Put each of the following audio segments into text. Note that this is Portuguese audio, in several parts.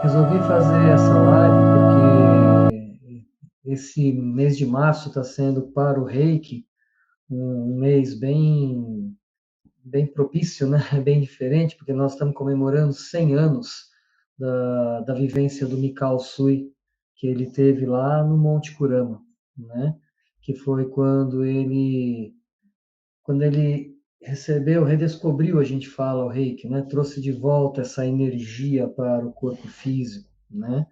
Resolvi fazer essa live porque esse mês de março está sendo para o Reiki um mês bem propício, né? Bem diferente, porque nós estamos comemorando 100 anos da vivência do Mikao Sui, que ele teve lá no Monte Kurama, né? Que foi quando ele recebeu, redescobriu, a gente fala, o Reiki, né? Trouxe de volta essa energia para o corpo físico, né?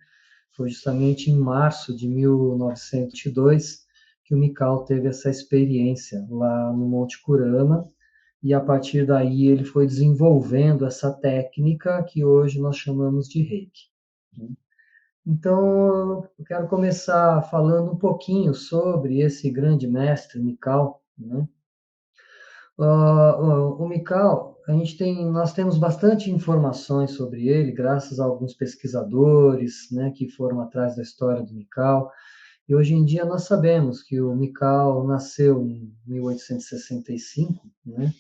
Foi justamente em março de 1902 que o Mikao teve essa experiência lá no Monte Kurama, e a partir daí ele foi desenvolvendo essa técnica que hoje nós chamamos de Reiki. Então, eu quero começar falando um pouquinho sobre esse grande mestre Mikao, né? O Mikao, nós temos bastante informações sobre ele, graças a alguns pesquisadores, né, que foram atrás da história do Mikao. E hoje em dia nós sabemos que o Mikao nasceu em 1865, né?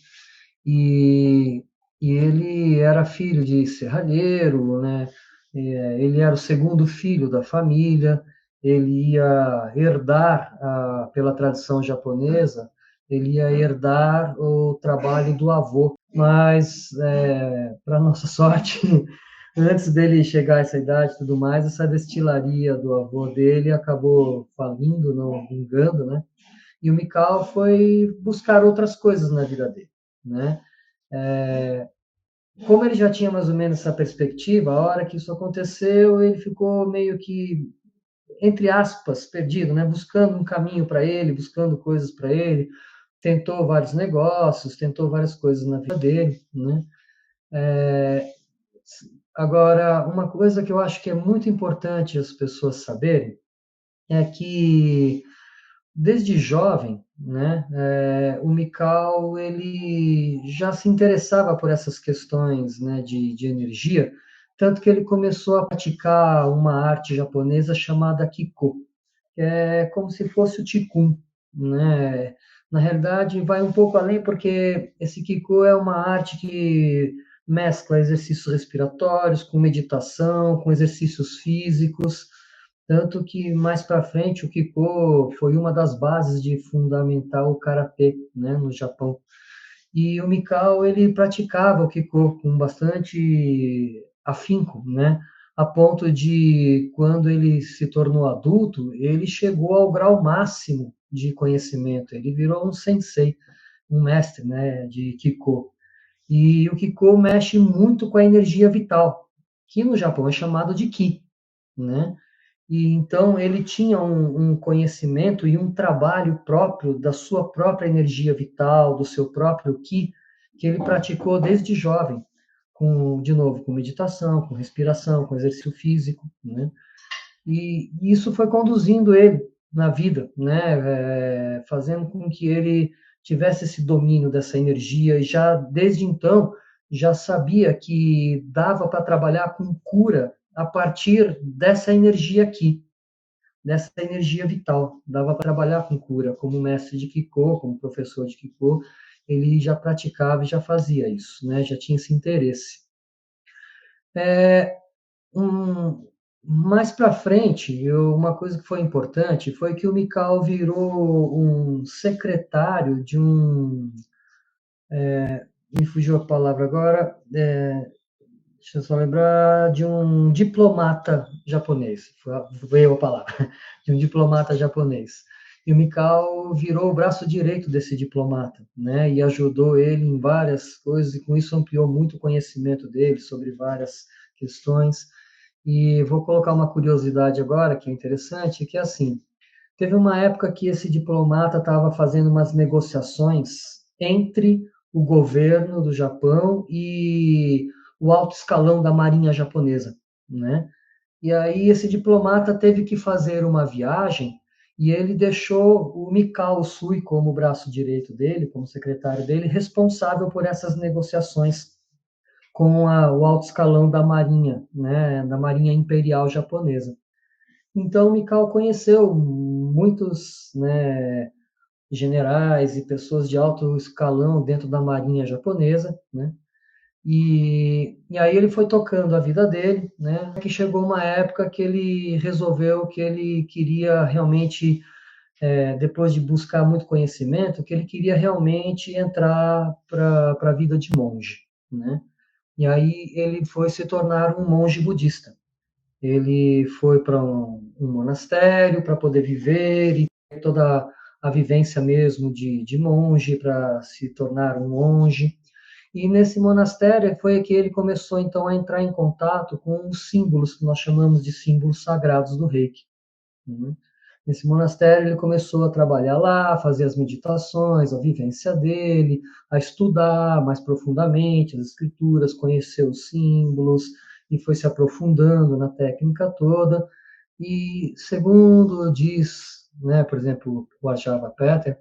E, e ele era filho de serralheiro, né? Ele era o segundo filho da família. Ele ia herdar, pela tradição japonesa, ele ia herdar o trabalho do avô. Mas, para nossa sorte, antes dele chegar a essa idade e tudo mais, essa destilaria do avô dele acabou falindo, não vingando, né? E o Mikao foi buscar outras coisas na vida dele, né? Como ele já tinha mais ou menos essa perspectiva, a hora que isso aconteceu, ele ficou meio que, entre aspas, perdido, né? Buscando um caminho para ele, buscando coisas para ele, tentou vários negócios, tentou várias coisas na vida dele, né? Agora, uma coisa que eu acho que é muito importante as pessoas saberem é que desde jovem, né, o Mikao ele já se interessava por essas questões, né, de energia, tanto que ele começou a praticar uma arte japonesa chamada Kiko, que é como se fosse o Qigong, né? Na realidade, vai um pouco além, porque esse Kiko é uma arte que mescla exercícios respiratórios com meditação, com exercícios físicos, tanto que mais para frente o Kiko foi uma das bases de fundamentar o karatê, né, no Japão. E o Mikao ele praticava o Kiko com bastante afinco, né, a ponto de quando ele se tornou adulto, ele chegou ao grau máximo de conhecimento. Ele virou um sensei, um mestre, né, de Kiko. E o Kiko mexe muito com a energia vital, que no Japão é chamado de Ki, né? E então ele tinha um conhecimento e um trabalho próprio da sua própria energia vital, do seu próprio Ki, que ele praticou desde jovem, com, de novo, com meditação, com respiração, com exercício físico, né? E isso foi conduzindo ele na vida, né? Fazendo com que ele tivesse esse domínio dessa energia e já desde então já sabia que dava para trabalhar com cura a partir dessa energia aqui, dessa energia vital. Dava para trabalhar com cura, como mestre de Kiko, como professor de Kiko, ele já praticava e já fazia isso, né? Já tinha esse interesse. Um, Mais para frente, uma coisa que foi importante foi que o Mikao virou um secretário de um. Me fugiu a palavra agora, deixa eu só lembrar, de um diplomata japonês. Veio a palavra, de um diplomata japonês. E o Mikao virou o braço direito desse diplomata, né? E ajudou ele em várias coisas, e com isso ampliou muito o conhecimento dele sobre várias questões. E vou colocar uma curiosidade agora, que é interessante, que é assim, teve uma época que esse diplomata estava fazendo umas negociações entre o governo do Japão e o alto escalão da marinha japonesa, né? E aí esse diplomata teve que fazer uma viagem e ele deixou o Mikao Sui como braço direito dele, como secretário dele, responsável por essas negociações com o alto escalão da marinha, né, da marinha imperial japonesa. Então, Mikao conheceu muitos, né, generais e pessoas de alto escalão dentro da marinha japonesa, né? E aí ele foi tocando a vida dele, né? Que chegou uma época que ele resolveu que ele queria realmente, depois de buscar muito conhecimento, que ele queria realmente entrar para a vida de monge, né? E aí ele foi se tornar um monge budista. Ele foi para um monastério para poder viver e ter toda a vivência mesmo de monge, para se tornar um monge. E nesse monastério foi que ele começou então a entrar em contato com os símbolos que nós chamamos de símbolos sagrados do Reiki, né? Nesse monastério ele começou a trabalhar lá, a fazer as meditações, a vivência dele, a estudar mais profundamente as escrituras, conhecer os símbolos e foi se aprofundando na técnica toda. E segundo diz, né, por exemplo, o Ajahn Peter,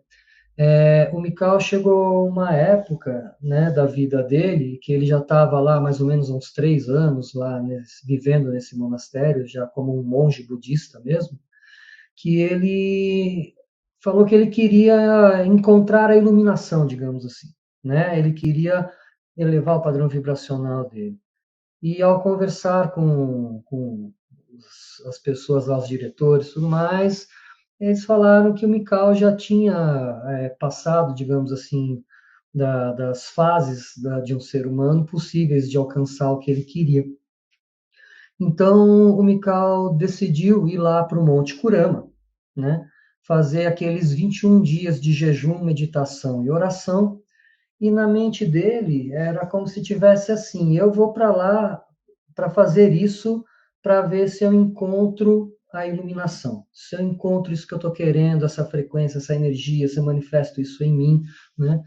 o Mikao chegou uma época, né, da vida dele, que ele já estava lá mais ou menos há uns 3 anos, lá vivendo nesse monastério, já como um monge budista mesmo, que ele falou que ele queria encontrar a iluminação, digamos assim, né? Ele queria elevar o padrão vibracional dele. E ao conversar com as pessoas lá, os diretores e tudo mais, eles falaram que o Mikao já tinha passado, digamos assim, das fases de um ser humano possíveis de alcançar o que ele queria. Então, o Mikao decidiu ir lá para o Monte Kurama, né? Fazer aqueles 21 dias de jejum, meditação e oração. E na mente dele era como se tivesse assim: eu vou para lá para fazer isso, para ver se eu encontro a iluminação, se eu encontro isso que eu estou querendo, essa frequência, essa energia, se eu manifesto isso em mim, né?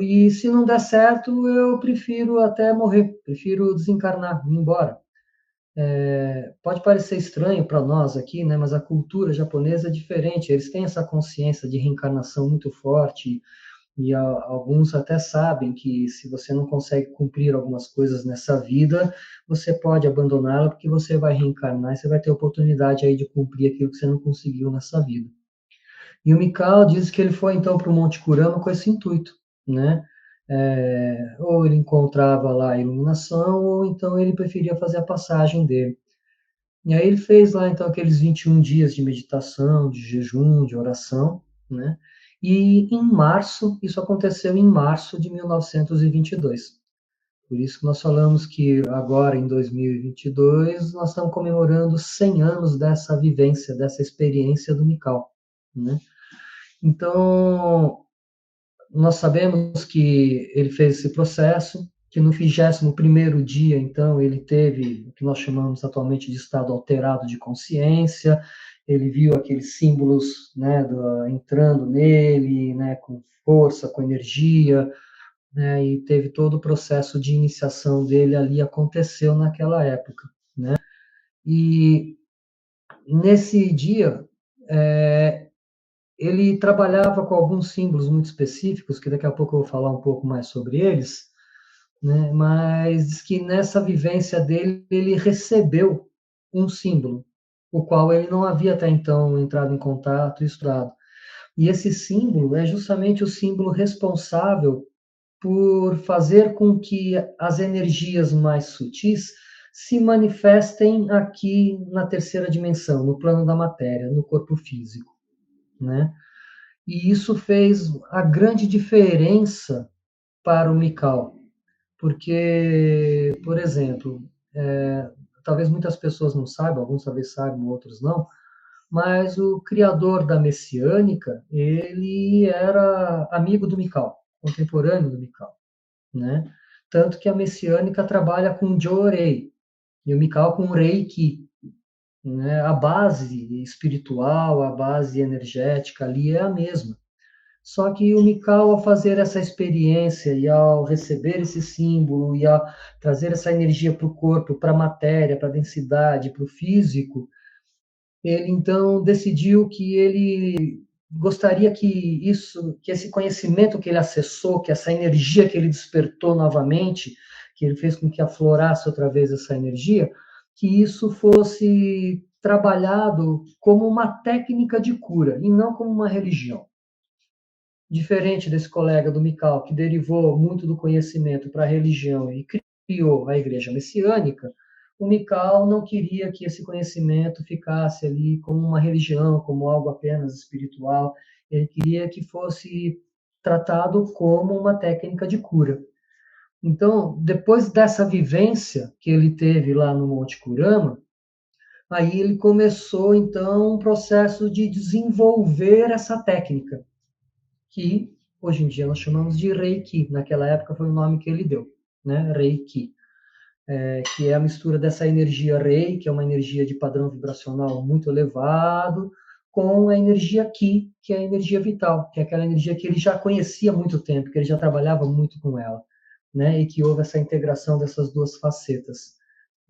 E se não der certo, eu prefiro até morrer, prefiro desencarnar, ir embora. Pode parecer estranho para nós aqui, né? Mas a cultura japonesa é diferente. Eles têm essa consciência de reencarnação muito forte e alguns até sabem que se você não consegue cumprir algumas coisas nessa vida, você pode abandoná-la porque você vai reencarnar e você vai ter oportunidade aí de cumprir aquilo que você não conseguiu nessa vida. E o Mikao diz que ele foi então para o Monte Kurama com esse intuito, né? Ou ele encontrava lá a iluminação, ou então ele preferia fazer a passagem dele. E aí ele fez lá então aqueles 21 dias de meditação, de jejum, de oração, né? E em março, isso aconteceu em março de 1922. Por isso que nós falamos que agora, em 2022, nós estamos comemorando 100 anos dessa vivência, dessa experiência do Mikao, né? Então, nós sabemos que ele fez esse processo, que no 21º dia, então, ele teve o que nós chamamos atualmente de estado alterado de consciência, ele viu aqueles símbolos, né, entrando nele, né, com força, com energia, né, e teve todo o processo de iniciação dele ali, aconteceu naquela época, né? E nesse dia, ele trabalhava com alguns símbolos muito específicos, que daqui a pouco eu vou falar um pouco mais sobre eles, né? Mas diz que nessa vivência dele, ele recebeu um símbolo, o qual ele não havia até então entrado em contato e estudado. E esse símbolo é justamente o símbolo responsável por fazer com que as energias mais sutis se manifestem aqui na terceira dimensão, no plano da matéria, no corpo físico, né? E isso fez a grande diferença para o Mikao, porque, por exemplo, talvez muitas pessoas não saibam, alguns talvez saibam, outros não, mas o criador da Messiânica, ele era amigo do Mikao, contemporâneo do Mikao, né? Tanto que a Messiânica trabalha com Jorei e o Mikao com Reiki, né? A base espiritual, a base energética ali é a mesma. Só que o Mikao, ao fazer essa experiência e ao receber esse símbolo e ao trazer essa energia para o corpo, para a matéria, para a densidade, para o físico, ele então decidiu que ele gostaria que isso, que esse conhecimento que ele acessou, que essa energia que ele despertou novamente, que ele fez com que aflorasse outra vez essa energia, que isso fosse trabalhado como uma técnica de cura e não como uma religião. Diferente desse colega do Mikao, que derivou muito do conhecimento para a religião e criou a Igreja Messiânica, o Mikau não queria que esse conhecimento ficasse ali como uma religião, como algo apenas espiritual. Ele queria que fosse tratado como uma técnica de cura. Então, depois dessa vivência que ele teve lá no Monte Kurama, aí ele começou, então, um processo de desenvolver essa técnica, que hoje em dia nós chamamos de Reiki. Naquela época foi o nome que ele deu, né? Reiki, que é a mistura dessa energia Rei, que é uma energia de padrão vibracional muito elevado, com a energia Ki, que é a energia vital, que é aquela energia que ele já conhecia há muito tempo, que ele já trabalhava muito com ela, né? E que houve essa integração dessas duas facetas.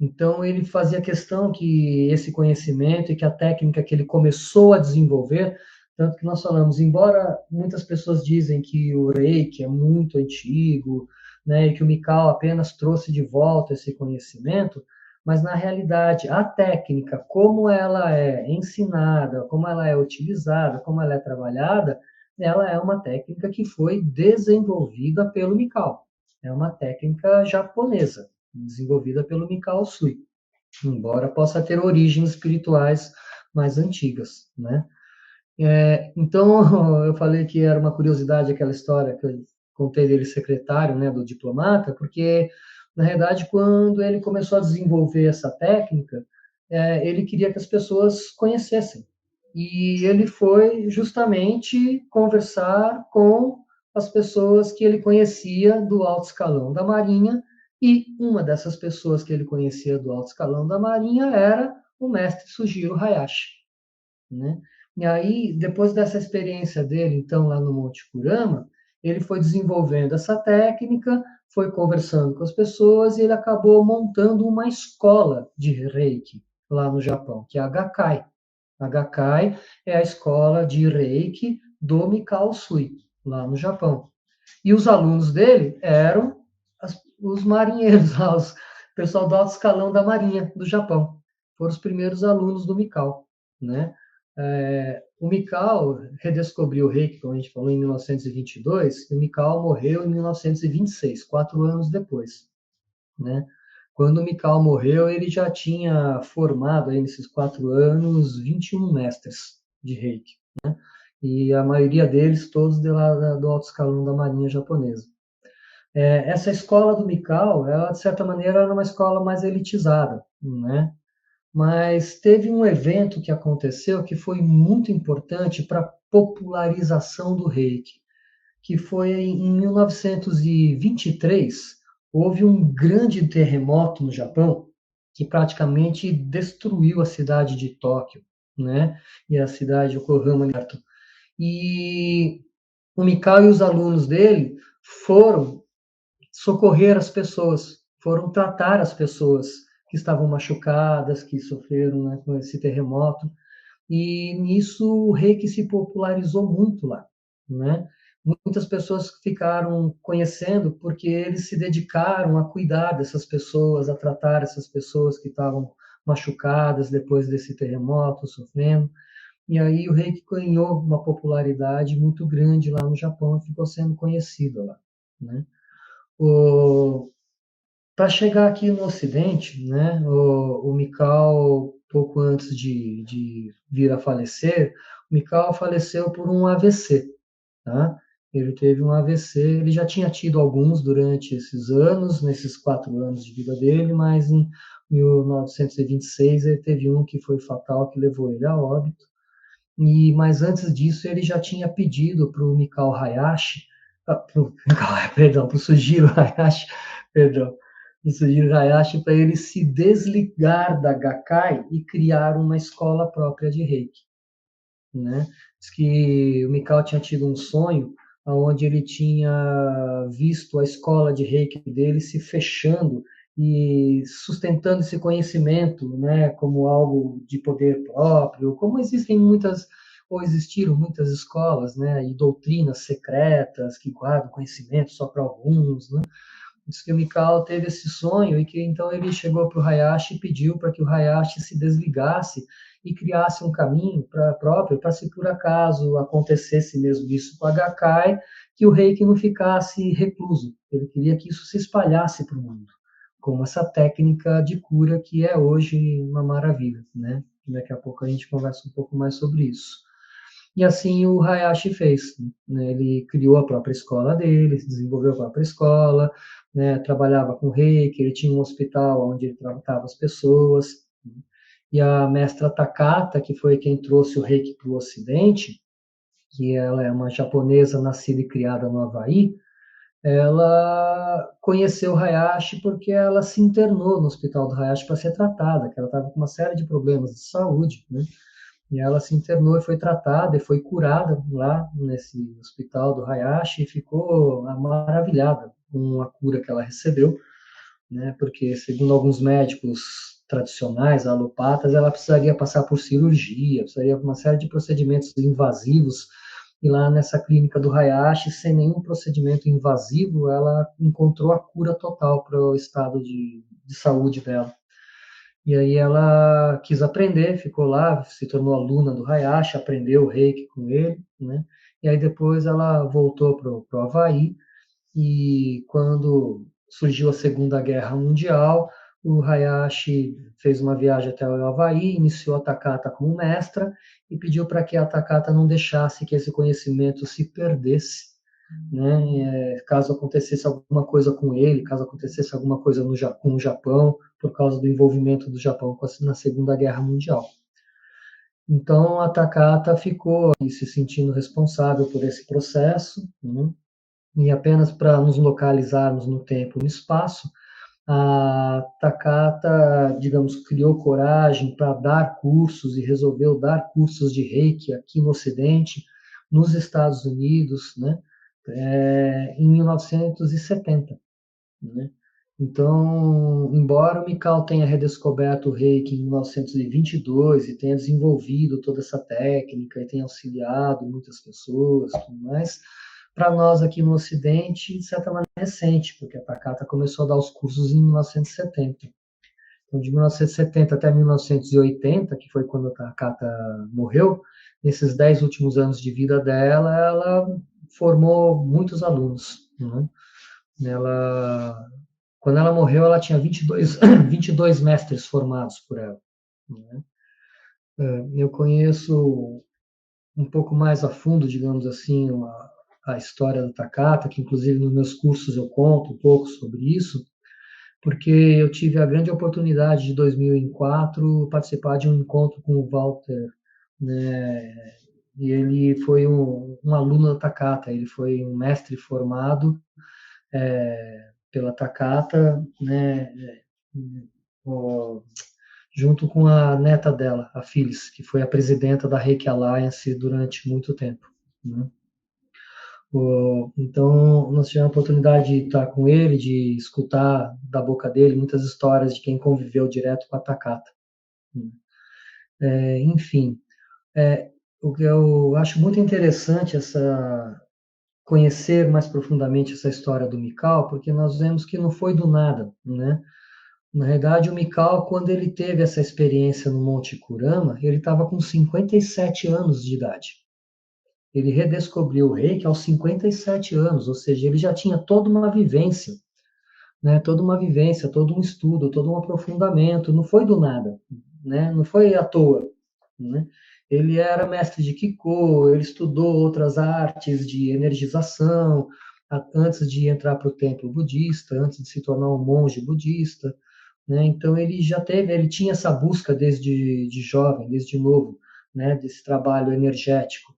Então, ele fazia questão que esse conhecimento e que a técnica que ele começou a desenvolver, tanto que nós falamos, embora muitas pessoas dizem que o Reiki é muito antigo, né, e que o Mikao apenas trouxe de volta esse conhecimento, mas na realidade a técnica, como ela é ensinada, como ela é utilizada, como ela é trabalhada, ela é uma técnica que foi desenvolvida pelo Mikao. É uma técnica japonesa, desenvolvida pelo Mikao Usui, embora possa ter origens espirituais mais antigas, né? Então, eu falei que era uma curiosidade aquela história que eu contei dele secretário, né, do diplomata, porque, na realidade, quando ele começou a desenvolver essa técnica, ele queria que as pessoas conhecessem. E ele foi justamente conversar com as pessoas que ele conhecia do alto escalão da Marinha, e uma dessas pessoas que ele conhecia do alto escalão da Marinha era o mestre Sugiro Hayashi, né? E aí, depois dessa experiência dele, então, lá no Monte Kurama, ele foi desenvolvendo essa técnica, foi conversando com as pessoas e ele acabou montando uma escola de Reiki lá no Japão, que é a Gakkai. A Gakkai é a escola de Reiki do Mikao Usui, lá no Japão. E os alunos dele eram os marinheiros, o pessoal do alto escalão da Marinha do Japão. Foram os primeiros alunos do Mikao, né? O Mikao redescobriu o Reiki, como a gente falou, em 1922, e o Mikao morreu em 1926, 4 anos depois, né? Quando o Mikao morreu, ele já tinha formado, aí, nesses 4 anos, 21 mestres de Reiki, e a maioria deles todos de lá do alto escalão da Marinha japonesa. Essa escola do Mikao, ela, de certa maneira, era uma escola mais elitizada, né? Mas teve um evento que aconteceu que foi muito importante para a popularização do Reiki, que foi em 1923, houve um grande terremoto no Japão que praticamente destruiu a cidade de Tóquio, né? E a cidade de Yokohama. E o Mikao e os alunos dele foram socorrer as pessoas, foram tratar as pessoas que estavam machucadas, que sofreram, né, com esse terremoto. E nisso o reiki se popularizou muito lá, né? Muitas pessoas ficaram conhecendo porque eles se dedicaram a cuidar dessas pessoas, a tratar essas pessoas que estavam machucadas depois desse terremoto, sofrendo. E aí o reiki ganhou uma popularidade muito grande lá no Japão e ficou sendo conhecido lá, né? Para chegar aqui no Ocidente, né, o Mikao, pouco antes de vir a falecer, o Mikao faleceu por um AVC, tá? Ele teve um AVC, ele já tinha tido alguns durante esses anos, nesses 4 anos de vida dele, mas em 1926 ele teve um que foi fatal, que levou ele a óbito. Mas antes disso ele já tinha pedido para o Mikao Hayashi, perdão, para o Sugiro Hayashi, perdão, o Sugiro Hayashi, para ele se desligar da Gakkai e criar uma escola própria de Reiki, né? Diz que o Mikao tinha tido um sonho onde ele tinha visto a escola de Reiki dele se fechando e sustentando esse conhecimento, né, como algo de poder próprio, como existem muitas ou existiram muitas escolas, né, e doutrinas secretas que guardam conhecimento só para alguns, né? Diz que o Mikao teve esse sonho e que então ele chegou para o Hayashi e pediu para que o Hayashi se desligasse e criasse um caminho próprio para, se por acaso acontecesse mesmo isso com a Gakkai, que o reiki não ficasse recluso. Ele queria que isso se espalhasse para o mundo, como essa técnica de cura que é hoje uma maravilha, né? Daqui a pouco a gente conversa um pouco mais sobre isso. E assim o Hayashi fez, né? Ele criou a própria escola dele, desenvolveu a própria escola, né? Trabalhava com reiki, ele tinha um hospital onde ele tratava as pessoas. E a mestra Takata, que foi quem trouxe o reiki para o Ocidente, que ela é uma japonesa nascida e criada no Havaí, ela conheceu o Hayashi porque ela se internou no hospital do Hayashi para ser tratada, que ela estava com uma série de problemas de saúde, né? E ela se internou e foi tratada e foi curada lá nesse hospital do Hayashi e ficou maravilhada com a cura que ela recebeu, né? Porque segundo alguns médicos tradicionais, alopatas, ela precisaria passar por cirurgia, precisaria de uma série de procedimentos invasivos. E lá nessa clínica do Hayashi, sem nenhum procedimento invasivo, ela encontrou a cura total para o estado de saúde dela. E aí ela quis aprender, ficou lá, se tornou aluna do Hayashi, aprendeu o reiki com ele, né? E aí depois ela voltou para o Havaí, e quando surgiu a Segunda Guerra Mundial, o Hayashi fez uma viagem até o Havaí, iniciou a Takata como mestra e pediu para que a Takata não deixasse que esse conhecimento se perdesse, né? Caso acontecesse alguma coisa com ele, caso acontecesse alguma coisa com o Japão, por causa do envolvimento do Japão na Segunda Guerra Mundial. Então a Takata ficou se sentindo responsável por esse processo, né? E apenas para nos localizarmos no tempo e no espaço, a Takata, digamos, criou coragem para dar cursos e resolveu dar cursos de Reiki aqui no Ocidente, nos Estados Unidos, né? Em 1970, né? Então, embora o Mikao tenha redescoberto o Reiki em 1922 e tenha desenvolvido toda essa técnica e tenha auxiliado muitas pessoas, tudo mais, para nós aqui no Ocidente, de certa maneira, é recente, porque a Takata começou a dar os cursos em 1970. Então, de 1970 até 1980, que foi quando a Takata morreu, nesses 10 últimos anos de vida dela, ela formou muitos alunos, né? Ela, quando ela morreu, ela tinha 22 mestres formados por ela, né? Eu conheço um pouco mais a fundo, digamos assim, a história da Takata, que inclusive nos meus cursos eu conto um pouco sobre isso, porque eu tive a grande oportunidade de 2004 participar de um encontro com o Walter, né? E ele foi um aluno da Takata, ele foi um mestre formado pela Takata, né? O, junto com a neta dela, a Phyllis, que foi a presidenta da Reiki Alliance durante muito tempo, né? Então, nós tivemos a oportunidade de estar com ele, de escutar da boca dele muitas histórias de quem conviveu direto com a Takata, né? Enfim, o que eu acho muito interessante conhecer mais profundamente essa história do Mikao, porque nós vemos que não foi do nada, né? Na realidade, o Mikao, quando ele teve essa experiência no Monte Kurama, ele estava com 57 anos de idade. Ele redescobriu o Reiki aos 57 anos, ou seja, ele já tinha toda uma vivência, né? Toda uma vivência, todo um estudo, todo um aprofundamento. Não foi do nada, né? Não foi à toa, né? Ele era mestre de Kiko, ele estudou outras artes de energização antes de entrar para o templo budista, antes de se tornar um monge budista, né? Então ele tinha essa busca desde de jovem, desde novo, né? Desse trabalho energético.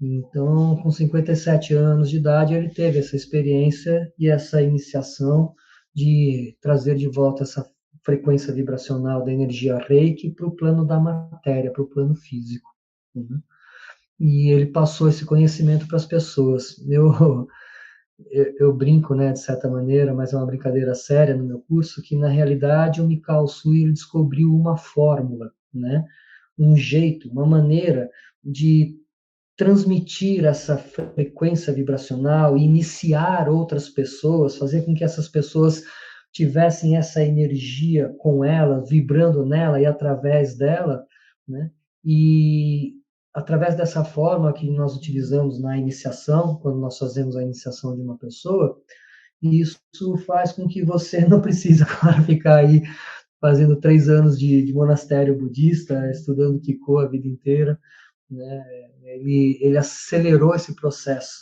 Então, com 57 anos de idade, ele teve essa experiência e essa iniciação de trazer de volta essa frequência vibracional da energia Reiki para o plano da matéria, para o plano físico, né? E ele passou esse conhecimento para as pessoas. Eu brinco, né, de certa maneira, mas é uma brincadeira séria no meu curso, que na realidade o Mikao Usui ele descobriu uma fórmula, né, um jeito, uma maneira de transmitir essa frequência vibracional, iniciar outras pessoas, fazer com que essas pessoas tivessem essa energia com ela, vibrando nela e através dela, né? E através dessa forma que nós utilizamos na iniciação, quando nós fazemos a iniciação de uma pessoa, E isso faz com que você não precise, claro, ficar aí fazendo 3 anos de monastério budista, estudando Kiko a vida inteira, né? Ele acelerou esse processo,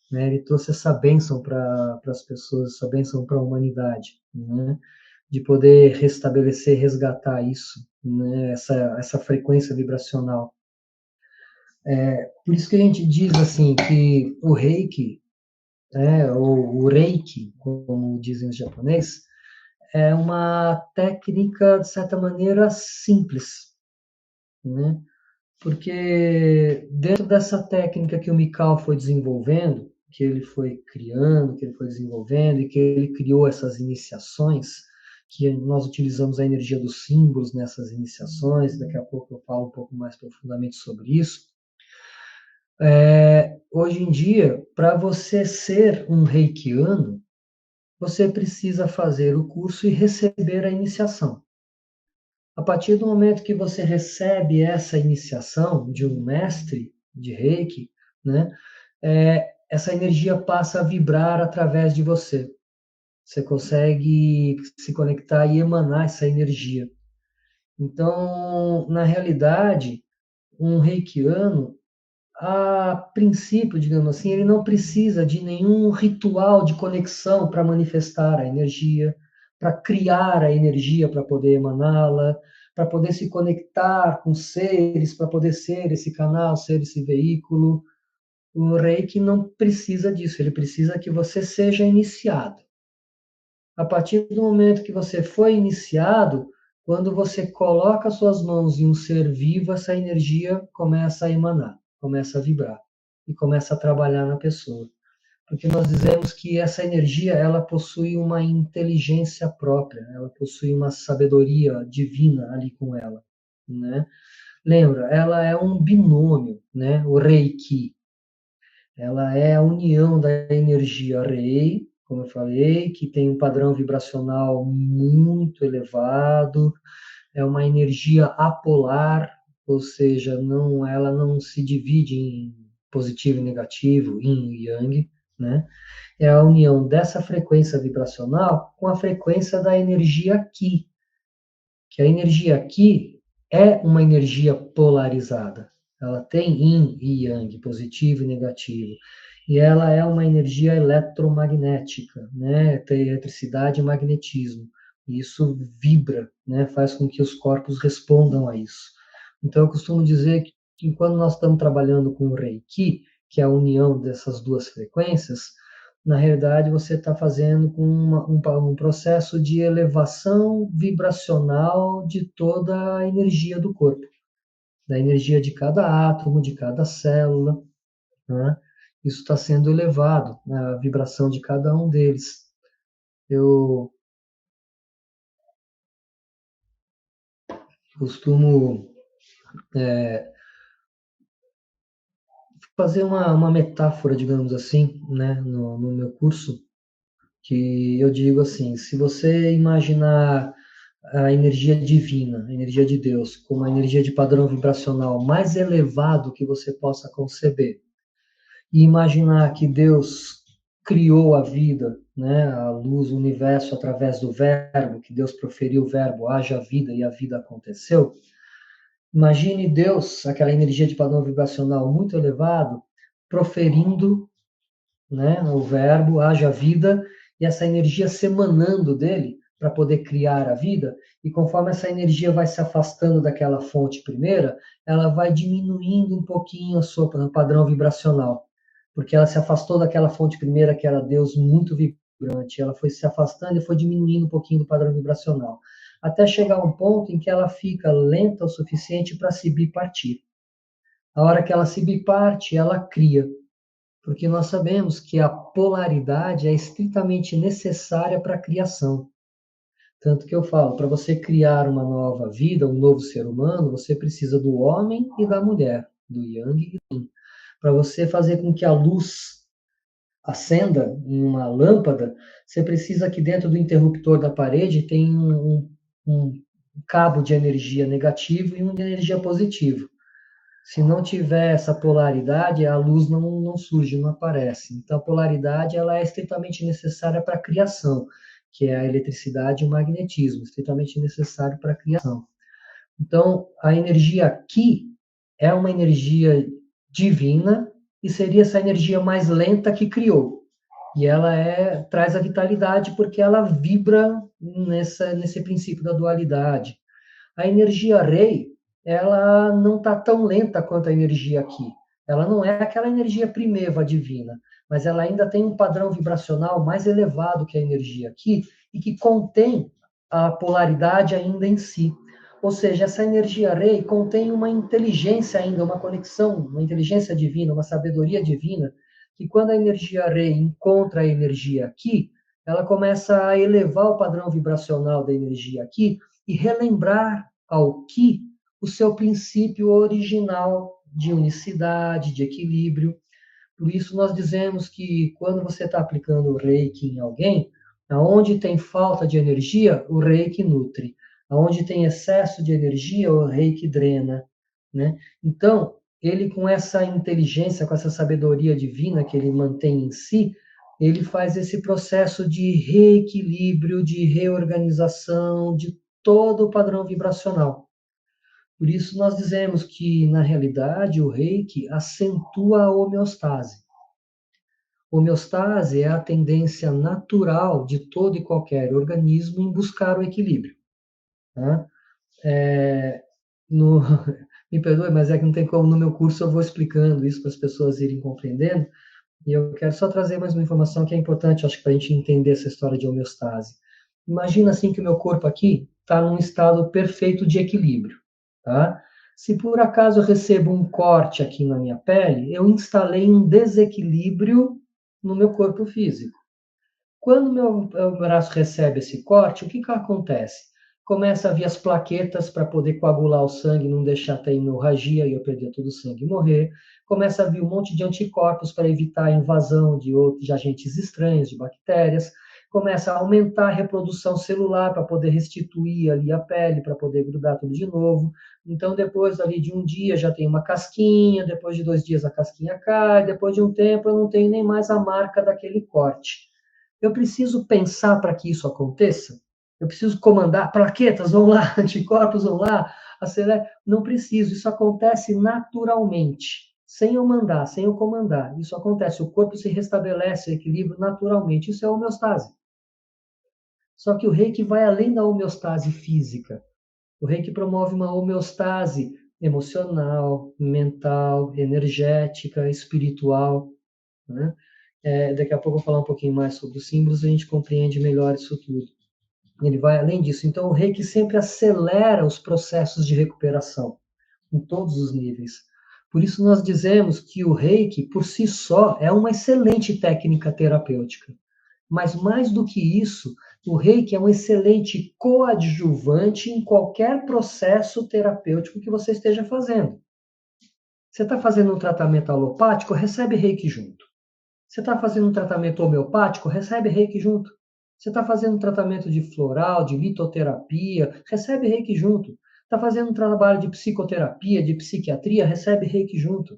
né? Ele trouxe essa bênção para as pessoas, essa bênção para a humanidade, né? De poder restabelecer, resgatar isso, né? Essa frequência vibracional. Por isso que a gente diz assim que o Reiki, né, ou o Reiki, como dizem os japoneses, é uma técnica, de certa maneira, simples, né? Porque dentro dessa técnica que o Mikao foi desenvolvendo, que ele foi criando, que ele foi desenvolvendo e que ele criou essas iniciações, que nós utilizamos a energia dos símbolos nessas iniciações, daqui a pouco eu falo um pouco mais profundamente sobre isso. Hoje em dia, para você ser um reikiano, você precisa fazer o curso e receber a iniciação. A partir do momento que você recebe essa iniciação de um mestre de Reiki, né, essa energia passa a vibrar através de você. Você consegue se conectar e emanar essa energia. Então, na realidade, um reikiano, a princípio, digamos assim, ele não precisa de nenhum ritual de conexão para manifestar a energia, para criar a energia para poder emaná-la, para poder se conectar com seres, para poder ser esse canal, ser esse veículo. O Reiki não precisa disso, ele precisa que você seja iniciado. A partir do momento que você foi iniciado, quando você coloca suas mãos em um ser vivo, essa energia começa a emanar, começa a vibrar e começa a trabalhar na pessoa. Porque nós dizemos que essa energia, ela possui uma inteligência própria, ela possui uma sabedoria divina ali com ela, né? Lembra, ela é um binômio, né? O Reiki, ela é a união da energia Rei, como eu falei, que tem um padrão vibracional muito elevado, é uma energia apolar, ou seja, ela não se divide em positivo e negativo, yin e yang, né? É a união dessa frequência vibracional com a frequência da energia Ki, que a energia Ki é uma energia polarizada. Ela tem yin e yang, positivo e negativo. E ela é uma energia eletromagnética, né? Tem eletricidade e magnetismo. E isso vibra, né? Faz com que os corpos respondam a isso. Então, eu costumo dizer que quando nós estamos trabalhando com o Reiki, que é a união dessas duas frequências, na realidade, você está fazendo um processo de elevação vibracional de toda a energia do corpo, da energia de cada átomo, de cada célula, né? Isso está sendo elevado, né, a vibração de cada um deles. Eu costumo fazer uma metáfora, digamos assim, né, no meu curso, que eu digo assim: se você imaginar a energia divina, a energia de Deus, como a energia de padrão vibracional mais elevado que você possa conceber, e imaginar que Deus criou a vida, né, a luz, o universo através do verbo, que Deus proferiu o verbo, haja vida e a vida aconteceu. Imagine Deus, aquela energia de padrão vibracional muito elevado, proferindo, né, o verbo, haja vida, e essa energia se emanando dele para poder criar a vida, e conforme essa energia vai se afastando daquela fonte primeira, ela vai diminuindo um pouquinho o seu padrão vibracional, porque ela se afastou daquela fonte primeira, que era Deus muito vibrante, ela foi se afastando e foi diminuindo um pouquinho do padrão vibracional, até chegar a um ponto em que ela fica lenta o suficiente para se bipartir. A hora que ela se biparte, ela cria, porque nós sabemos que a polaridade é estritamente necessária para a criação. Tanto que eu falo, para você criar uma nova vida, um novo ser humano, você precisa do homem e da mulher, do yang e do yin. Para você fazer com que a luz acenda em uma lâmpada, você precisa que dentro do interruptor da parede tenha um cabo de energia negativo e um de energia positivo. Se não tiver essa polaridade, a luz não surge, não aparece. Então, a polaridade ela é estritamente necessária para a criação, que é a eletricidade e o magnetismo, estritamente necessário para a criação. Então, a energia Ki é uma energia divina e seria essa energia mais lenta que criou. E ela traz a vitalidade porque ela vibra nesse princípio da dualidade. A energia Rei, ela não está tão lenta quanto a energia Ki. Ela não é aquela energia primeva divina, mas ela ainda tem um padrão vibracional mais elevado que a energia Ki e que contém a polaridade ainda em si. Ou seja, essa energia Rei contém uma inteligência ainda, uma conexão, uma inteligência divina, uma sabedoria divina, que quando a energia Rei encontra a energia Ki, ela começa a elevar o padrão vibracional da energia Ki e relembrar ao Ki o seu princípio original de unicidade, de equilíbrio. Por isso, nós dizemos que quando você está aplicando o Reiki em alguém, aonde tem falta de energia, o Reiki nutre. Aonde tem excesso de energia, o Reiki drena. Né? Então, ele com essa inteligência, com essa sabedoria divina que ele mantém em si, ele faz esse processo de reequilíbrio, de reorganização de todo o padrão vibracional. Por isso, nós dizemos que, na realidade, o Reiki acentua a homeostase. Homeostase é a tendência natural de todo e qualquer organismo em buscar o equilíbrio. Tá? No, me perdoe, mas é que não tem como no meu curso eu vou explicando isso para as pessoas irem compreendendo. E eu quero só trazer mais uma informação que é importante, acho que para a gente entender essa história de homeostase. Imagina assim que o meu corpo aqui está num estado perfeito de equilíbrio, tá? Se por acaso eu recebo um corte aqui na minha pele, eu instalei um desequilíbrio no meu corpo físico. Quando meu braço recebe esse corte, o que que acontece? Começa a vir as plaquetas para poder coagular o sangue, não deixar ter hemorragia e eu perder todo o sangue e morrer. Começa a vir um monte de anticorpos para evitar a invasão de agentes estranhos, de bactérias. Começa a aumentar a reprodução celular para poder restituir ali a pele, para poder grudar tudo de novo. Então, depois ali de um dia já tem uma casquinha, depois de 2 dias a casquinha cai, depois de um tempo eu não tenho nem mais a marca daquele corte. Eu preciso pensar para que isso aconteça? Eu preciso comandar, plaquetas vão lá, anticorpos vão lá, acelera. Não preciso, isso acontece naturalmente, sem eu mandar, sem eu comandar. Isso acontece, o corpo se restabelece o equilíbrio naturalmente. Isso é homeostase. Só que o reiki vai além da homeostase física. O reiki promove uma homeostase emocional, mental, energética, espiritual. Né? Daqui a pouco eu vou falar um pouquinho mais sobre os símbolos e a gente compreende melhor isso tudo. Ele vai além disso. Então, o reiki sempre acelera os processos de recuperação, em todos os níveis. Por isso, nós dizemos que o reiki, por si só, é uma excelente técnica terapêutica. Mas, mais do que isso, o reiki é um excelente coadjuvante em qualquer processo terapêutico que você esteja fazendo. Você está fazendo um tratamento alopático, recebe reiki junto. Você está fazendo um tratamento homeopático, recebe reiki junto. Você está fazendo um tratamento de floral, de litoterapia, recebe reiki junto. Está fazendo um trabalho de psicoterapia, de psiquiatria, recebe reiki junto.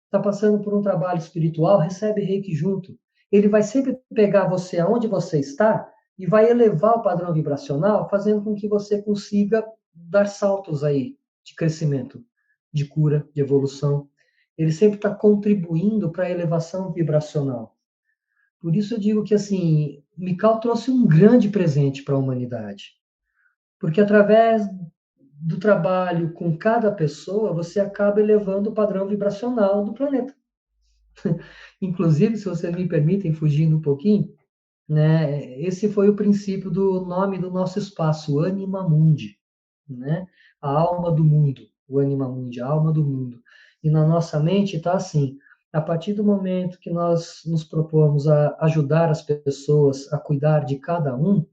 Está passando por um trabalho espiritual, recebe reiki junto. Ele vai sempre pegar você aonde você está e vai elevar o padrão vibracional, fazendo com que você consiga dar saltos aí de crescimento, de cura, de evolução. Ele sempre está contribuindo para a elevação vibracional. Por isso eu digo que assim, Mikau trouxe um grande presente para a humanidade, porque através do trabalho com cada pessoa, você acaba elevando o padrão vibracional do planeta. Inclusive, se vocês me permitem, fugindo um pouquinho, né, esse foi o princípio do nome do nosso espaço, Anima Mundi, né? A alma do mundo, o Anima Mundi, a alma do mundo. E na nossa mente está assim, a partir do momento que nós nos propomos a ajudar as pessoas a cuidar de cada um,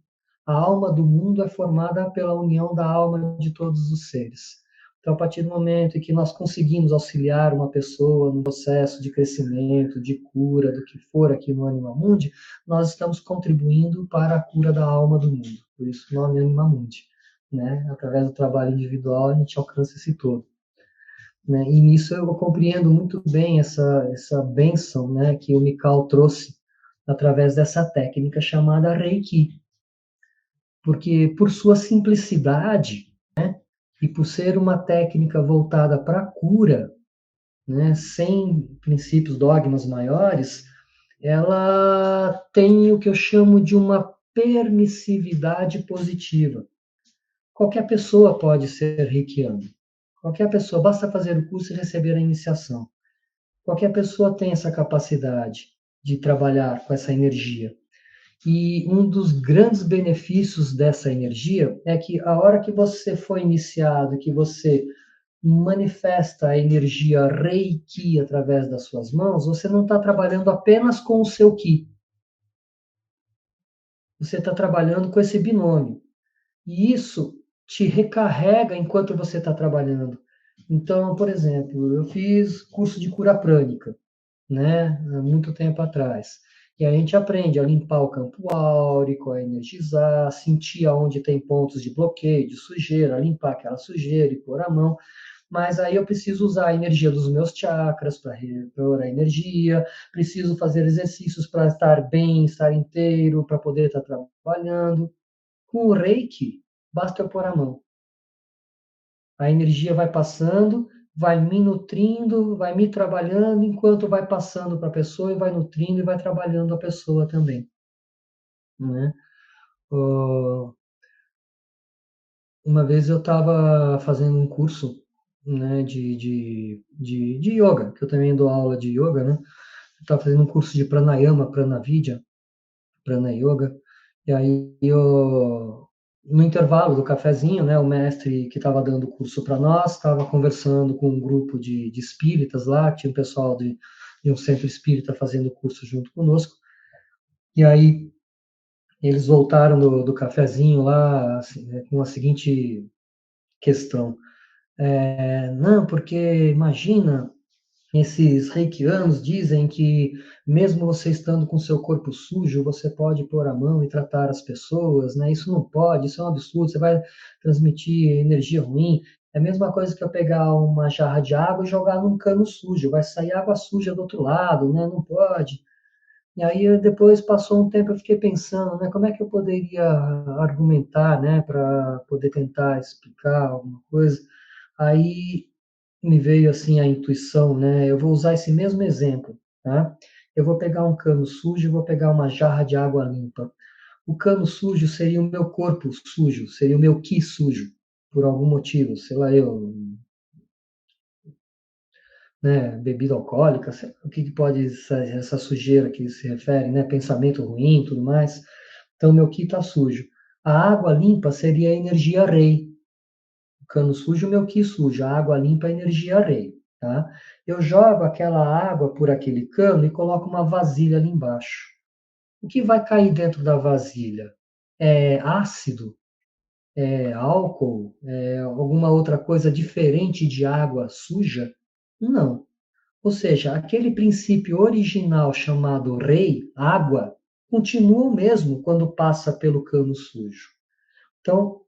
a alma do mundo é formada pela união da alma de todos os seres. Então, a partir do momento em que nós conseguimos auxiliar uma pessoa no processo de crescimento, de cura, do que for aqui no Anima Mundi, nós estamos contribuindo para a cura da alma do mundo. Por isso o nome é Anima Mundi. Né? Através do trabalho individual, a gente alcança esse todo. né? E nisso eu compreendo muito bem essa bênção, né, que o Mikao trouxe através dessa técnica chamada Reiki, porque por sua simplicidade e por ser uma técnica voltada para a cura, né, sem princípios, dogmas maiores, ela tem o que eu chamo de uma permissividade positiva. Qualquer pessoa pode ser reikiano. Qualquer pessoa, basta fazer o curso e receber a iniciação. Qualquer pessoa tem essa capacidade de trabalhar com essa energia. E um dos grandes benefícios dessa energia é que a hora que você foi iniciado, que você manifesta a energia Reiki através das suas mãos, você não está trabalhando apenas com o seu Ki, você está trabalhando com esse binômio. E isso te recarrega enquanto você está trabalhando. Então, por exemplo, eu fiz curso de cura prânica, né, há muito tempo atrás. E a gente aprende a limpar o campo áurico, a energizar, sentir aonde tem pontos de bloqueio, de sujeira, limpar aquela sujeira e pôr a mão. Mas aí eu preciso usar a energia dos meus chakras para repor a energia, preciso fazer exercícios para estar bem, estar inteiro, para poder estar trabalhando. Com o Reiki, basta eu pôr a mão. A energia vai passando, vai me nutrindo, vai me trabalhando, enquanto vai passando para a pessoa e vai nutrindo e vai trabalhando a pessoa também, né? Uma vez eu estava fazendo um curso, né, de yoga, que eu também dou aula de yoga, né? Eu estava fazendo um curso de pranayama, pranavidya, prana yoga, e aí no intervalo do cafezinho, né, o mestre que estava dando o curso para nós estava conversando com um grupo de espíritas lá, tinha um pessoal de um centro espírita fazendo o curso junto conosco, e aí eles voltaram do cafezinho lá assim, né, com a seguinte questão: não, porque imagina, esses reikianos dizem que, mesmo você estando com seu corpo sujo, você pode pôr a mão e tratar as pessoas, né? Isso não pode, isso é um absurdo, você vai transmitir energia ruim. É a mesma coisa que eu pegar uma jarra de água e jogar num cano sujo, vai sair água suja do outro lado, né? Não pode. E aí, depois, passou um tempo, eu fiquei pensando, né? Como é que eu poderia argumentar, né? Para poder tentar explicar alguma coisa. Aí me veio assim a intuição, né? Eu vou usar esse mesmo exemplo, tá? Eu vou pegar um cano sujo e vou pegar uma jarra de água limpa. O cano sujo seria o meu corpo sujo, seria o meu ki sujo, por algum motivo, sei lá eu, né? Bebida alcoólica, sei lá, o que pode ser essa sujeira que se refere, né? Pensamento ruim, tudo mais. Então meu ki está sujo. A água limpa seria a energia rei, cano sujo, meu ki sujo, a água limpa, a energia rei, tá? Eu jogo aquela água por aquele cano e coloco uma vasilha ali embaixo. O que vai cair dentro da vasilha? É ácido? É álcool? É alguma outra coisa diferente de água suja? Não. Ou seja, aquele princípio original chamado rei, água, continua o mesmo quando passa pelo cano sujo. Então,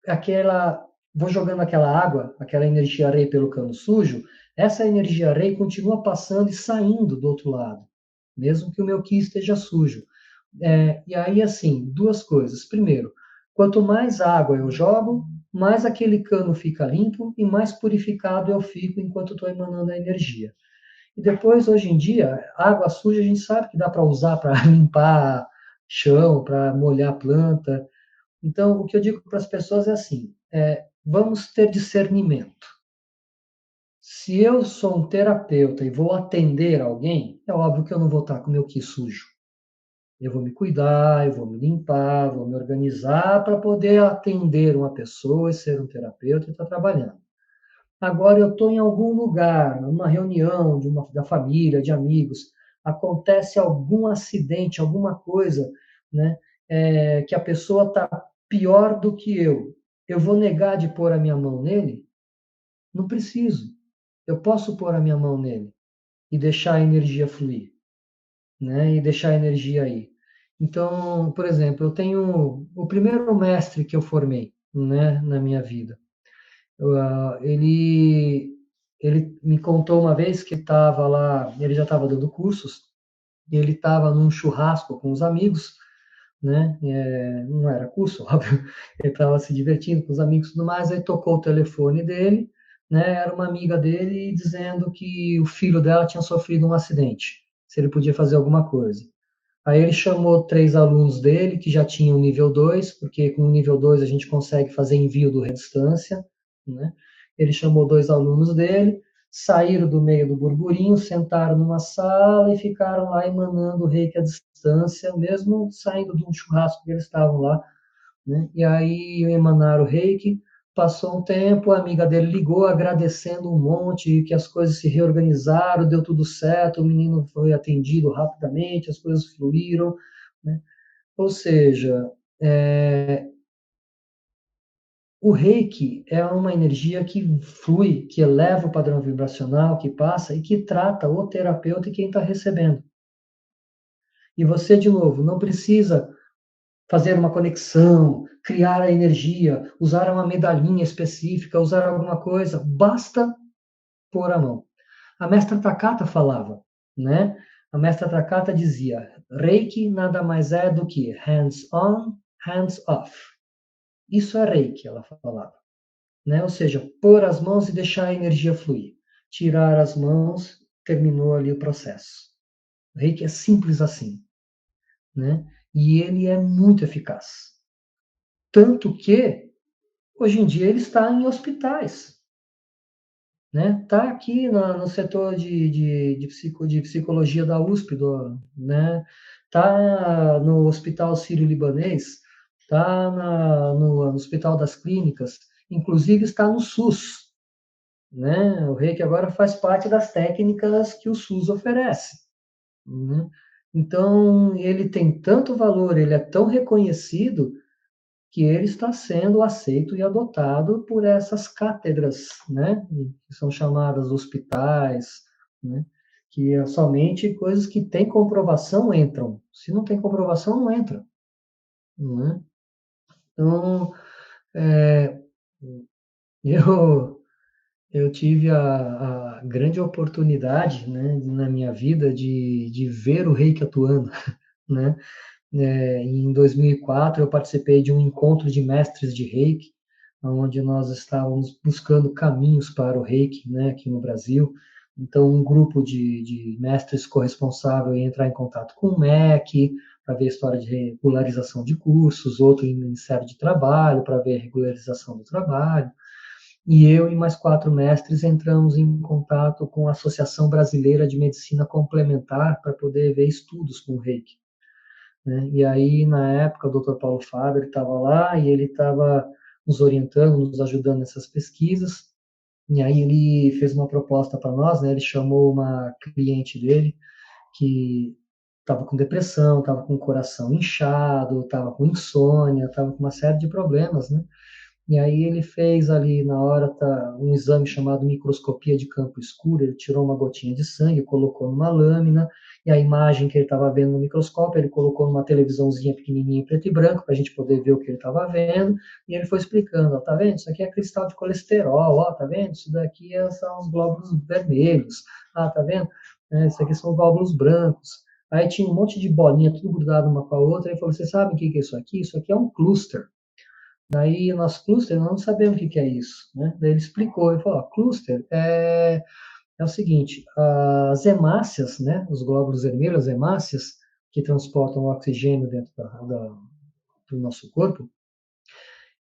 aquela, vou jogando aquela água, aquela energia rei pelo cano sujo, essa energia rei continua passando e saindo do outro lado, mesmo que o meu ki esteja sujo. E aí, assim, duas coisas. Primeiro, quanto mais água eu jogo, mais aquele cano fica limpo e mais purificado eu fico enquanto estou emanando a energia. E depois, hoje em dia, água suja a gente sabe que dá para usar para limpar chão, para molhar planta. Então, o que eu digo para as pessoas é assim: vamos ter discernimento. Se eu sou um terapeuta e vou atender alguém, é óbvio que eu não vou estar com o meu ki sujo. Eu vou me cuidar, eu vou me limpar, vou me organizar para poder atender uma pessoa e ser um terapeuta e estar trabalhando. Agora eu estou em algum lugar, numa reunião da família, de amigos, acontece algum acidente, alguma coisa, né, que a pessoa está pior do que eu vou negar de pôr a minha mão nele? Não preciso. Eu posso pôr a minha mão nele e deixar a energia fluir, né, e deixar a energia aí. Então, por exemplo, eu tenho o primeiro mestre que eu formei, né, na minha vida. Ele ele me contou uma vez que estava lá, ele já estava dando cursos, e ele estava num churrasco com os amigos, né? Não era curso, óbvio, ele estava se divertindo com os amigos e tudo mais, aí tocou o telefone dele, né? Era uma amiga dele dizendo que o filho dela tinha sofrido um acidente, se ele podia fazer alguma coisa. Aí ele chamou 3 alunos dele, que já tinham nível 2, porque com o nível 2 a gente consegue fazer envio do à distância, né? Ele chamou 2 alunos dele, saíram do meio do burburinho, sentaram numa sala e ficaram lá emanando o reiki à distância, mesmo saindo de um churrasco que eles estavam lá, né? E aí emanaram o reiki, passou um tempo, a amiga dele ligou agradecendo um monte, que as coisas se reorganizaram, deu tudo certo, o menino foi atendido rapidamente, as coisas fluíram, né? Ou seja, o reiki é uma energia que flui, que eleva o padrão vibracional, que passa e que trata o terapeuta e quem está recebendo. E você, de novo, não precisa fazer uma conexão, criar a energia, usar uma medalhinha específica, usar alguma coisa, basta pôr a mão. A mestra Takata falava, né? A mestra Takata dizia: Reiki nada mais é do que hands on, hands off. Isso é Reiki, ela falava, né? Ou seja, pôr as mãos e deixar a energia fluir. Tirar as mãos, terminou ali o processo. O Reiki é simples assim, né? E ele é muito eficaz. Tanto que hoje em dia ele está em hospitais, né? Está aqui no setor de psicologia da USP, né? Está no Hospital Sírio-Libanês, está no Hospital das Clínicas, inclusive está no SUS, né? O reiki agora faz parte das técnicas que o SUS oferece, né? Então, ele tem tanto valor, ele é tão reconhecido que ele está sendo aceito e adotado por essas cátedras, né, que são chamadas hospitais, né, que é somente coisas que têm comprovação entram. Se não tem comprovação, não entra, né? Então, é, eu eu tive a grande oportunidade, né, na minha vida de ver o reiki atuando, né? Em 2004, eu participei de um encontro de mestres de reiki, onde nós estávamos buscando caminhos para o reiki, né, aqui no Brasil. Então, um grupo de mestres corresponsável ia entrar em contato com o MEC para ver a história de regularização de cursos, outro em Ministério de Trabalho para ver a regularização do trabalho. E eu e mais 4 mestres entramos em contato com a Associação Brasileira de Medicina Complementar para poder ver estudos com o reiki, né? E aí, na época, o Dr. Paulo Faber estava lá e ele estava nos orientando, nos ajudando nessas pesquisas. E aí ele fez uma proposta para nós, né? Ele chamou uma cliente dele que estava com depressão, estava com o coração inchado, estava com insônia, estava com uma série de problemas, né? E aí ele fez ali na hora um exame chamado microscopia de campo escuro, ele tirou uma gotinha de sangue, colocou numa lâmina, e a imagem que ele estava vendo no microscópio, ele colocou numa televisãozinha pequenininha em preto e branco, para a gente poder ver o que ele estava vendo, e ele foi explicando, ó, tá vendo? Isso aqui é cristal de colesterol, ó, tá vendo? Isso daqui são os glóbulos vermelhos, ah, tá vendo? Isso aqui são glóbulos brancos. Aí tinha um monte de bolinha, tudo grudado uma com a outra, e ele falou, você sabe o que é isso aqui? Isso aqui é um cluster. Daí, nosso cluster, nós não sabemos o que é isso, né? Daí ele explicou, ele falou, cluster é o seguinte, as hemácias, né, os glóbulos vermelhos, as hemácias, que transportam o oxigênio dentro do nosso corpo,